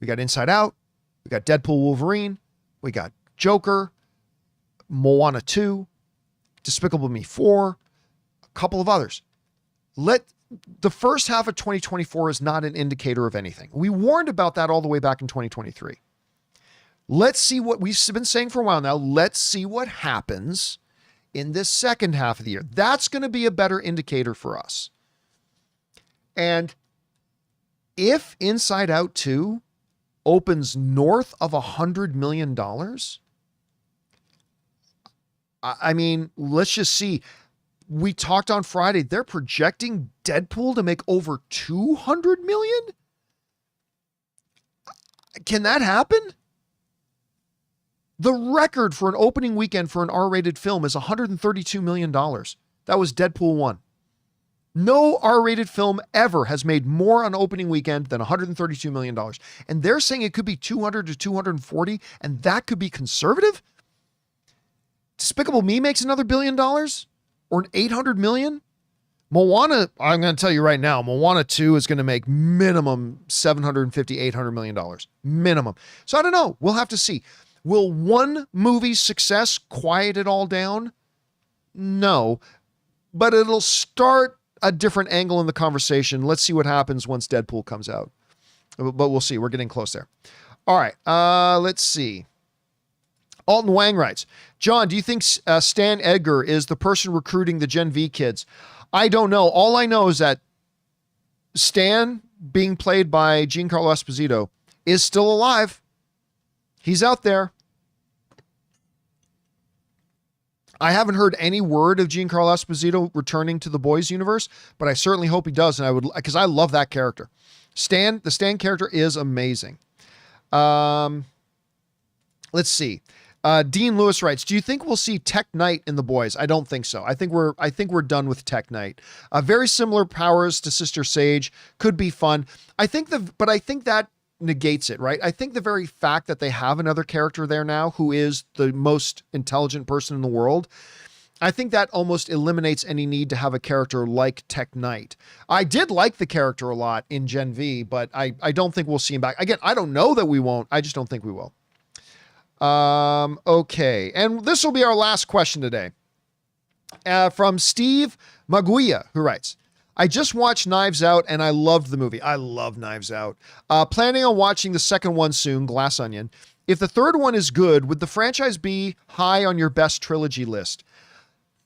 we got Inside Out, we got Deadpool Wolverine, we got Joker, Moana 2, Despicable Me 4, a couple of others. The first half of 2024 is not an indicator of anything. We warned about that all the way back in 2023. Let's see what we've been saying for a while now. Let's see what happens in this second half of the year. That's going to be a better indicator for us. And if Inside Out 2 opens north of $100 million, I mean, let's just see. We talked on Friday, they're projecting Deadpool to make over 200 million. Can that happen? The record for an opening weekend for an R-rated film is $132 million. That was Deadpool 1. No R-rated film ever has made more on opening weekend than $132 million. And they're saying it could be 200 to 240, and that could be conservative? Despicable Me makes another $1 billion? Or $800 million? Moana, I'm going to tell you right now, Moana 2 is going to make minimum $750, $800 million. Minimum. So I don't know. We'll have to see. Will one movie's success quiet it all down? No, but it'll start a different angle in the conversation. Let's see what happens once Deadpool comes out. But we'll see. We're getting close there. All right. Let's see. Alton Wang writes, John, do you think Stan Edgar is the person recruiting the Gen V kids? I don't know. All I know is that Stan, being played by Giancarlo Esposito, is still alive. He's out there. I haven't heard any word of Giancarlo Esposito returning to the boys universe, but I certainly hope he does. And I would, because I love that character. The Stan character is amazing. Let's see. Dean Lewis writes, do you think we'll see Tech Knight in the boys? I don't think so. I think we're done with Tech Knight. Very similar powers to Sister Sage, could be fun. But I think that negates it, right? I think the very fact that they have another character there now who is the most intelligent person in the world, I think that almost eliminates any need to have a character like Tech Knight. I did like the character a lot in Gen V, but I don't think we'll see him back. Again, I don't know that we won't. I just don't think we will. Okay. And this will be our last question today. From Steve Maguia, who writes, I just watched Knives Out and I loved the movie. I love Knives Out. Planning on watching the second one soon, Glass Onion. If the third one is good, would the franchise be high on your best trilogy list?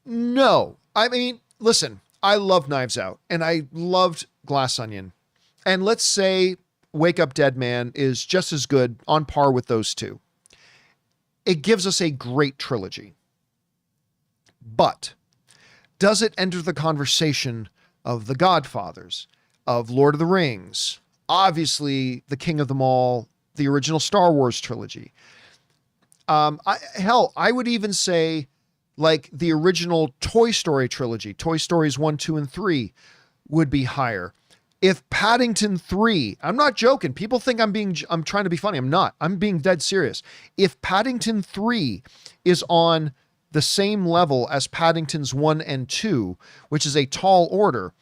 No. I mean, listen, I love Knives Out and I loved Glass Onion. And let's say Wake Up Dead Man is just as good, on par with those two. It gives us a great trilogy. But does it enter the conversation of The Godfathers, of Lord of the Rings, obviously the king of them all, the original Star Wars trilogy? I would even say like the original Toy Story trilogy, Toy Stories 1, 2, and 3 would be higher. If Paddington 3, I'm not joking. People think I'm trying to be funny. I'm not. I'm being dead serious. If Paddington 3 is on the same level as Paddington's 1 and 2, which is a tall order,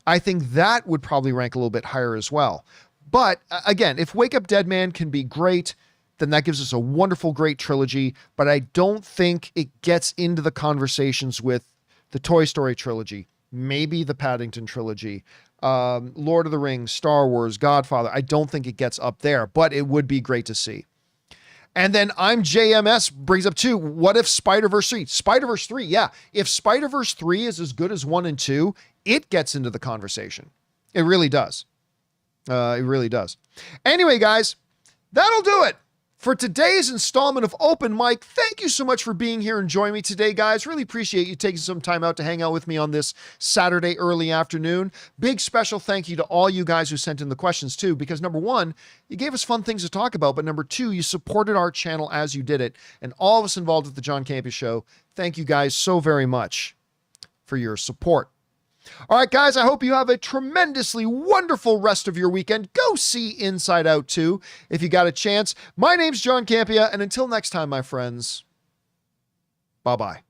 I think that would probably rank a little bit higher as well. But again, if Wake Up Dead Man can be great, then that gives us a wonderful, great trilogy. But I don't think it gets into the conversations with the Toy Story trilogy, maybe the Paddington trilogy, Lord of the Rings, Star Wars, Godfather. I don't think it gets up there, but it would be great to see. And then I'm JMS brings up too, what if Spider-Verse 3? Spider-Verse 3, yeah. If Spider-Verse 3 is as good as 1 and 2, it gets into the conversation. It really does. It really does. Anyway, guys, that'll do it for today's installment of Open Mic. Thank you so much for being here and joining me today, guys. Really appreciate you taking some time out to hang out with me on this Saturday early afternoon. Big special thank you to all you guys who sent in the questions too, because number one, you gave us fun things to talk about, but number two, you supported our channel as you did it. And all of us involved at the John Campea Show, thank you guys so very much for your support. All right, guys, I hope you have a tremendously wonderful rest of your weekend. Go see Inside Out 2 if you got a chance. My name's John Campea, and until next time, my friends, bye-bye.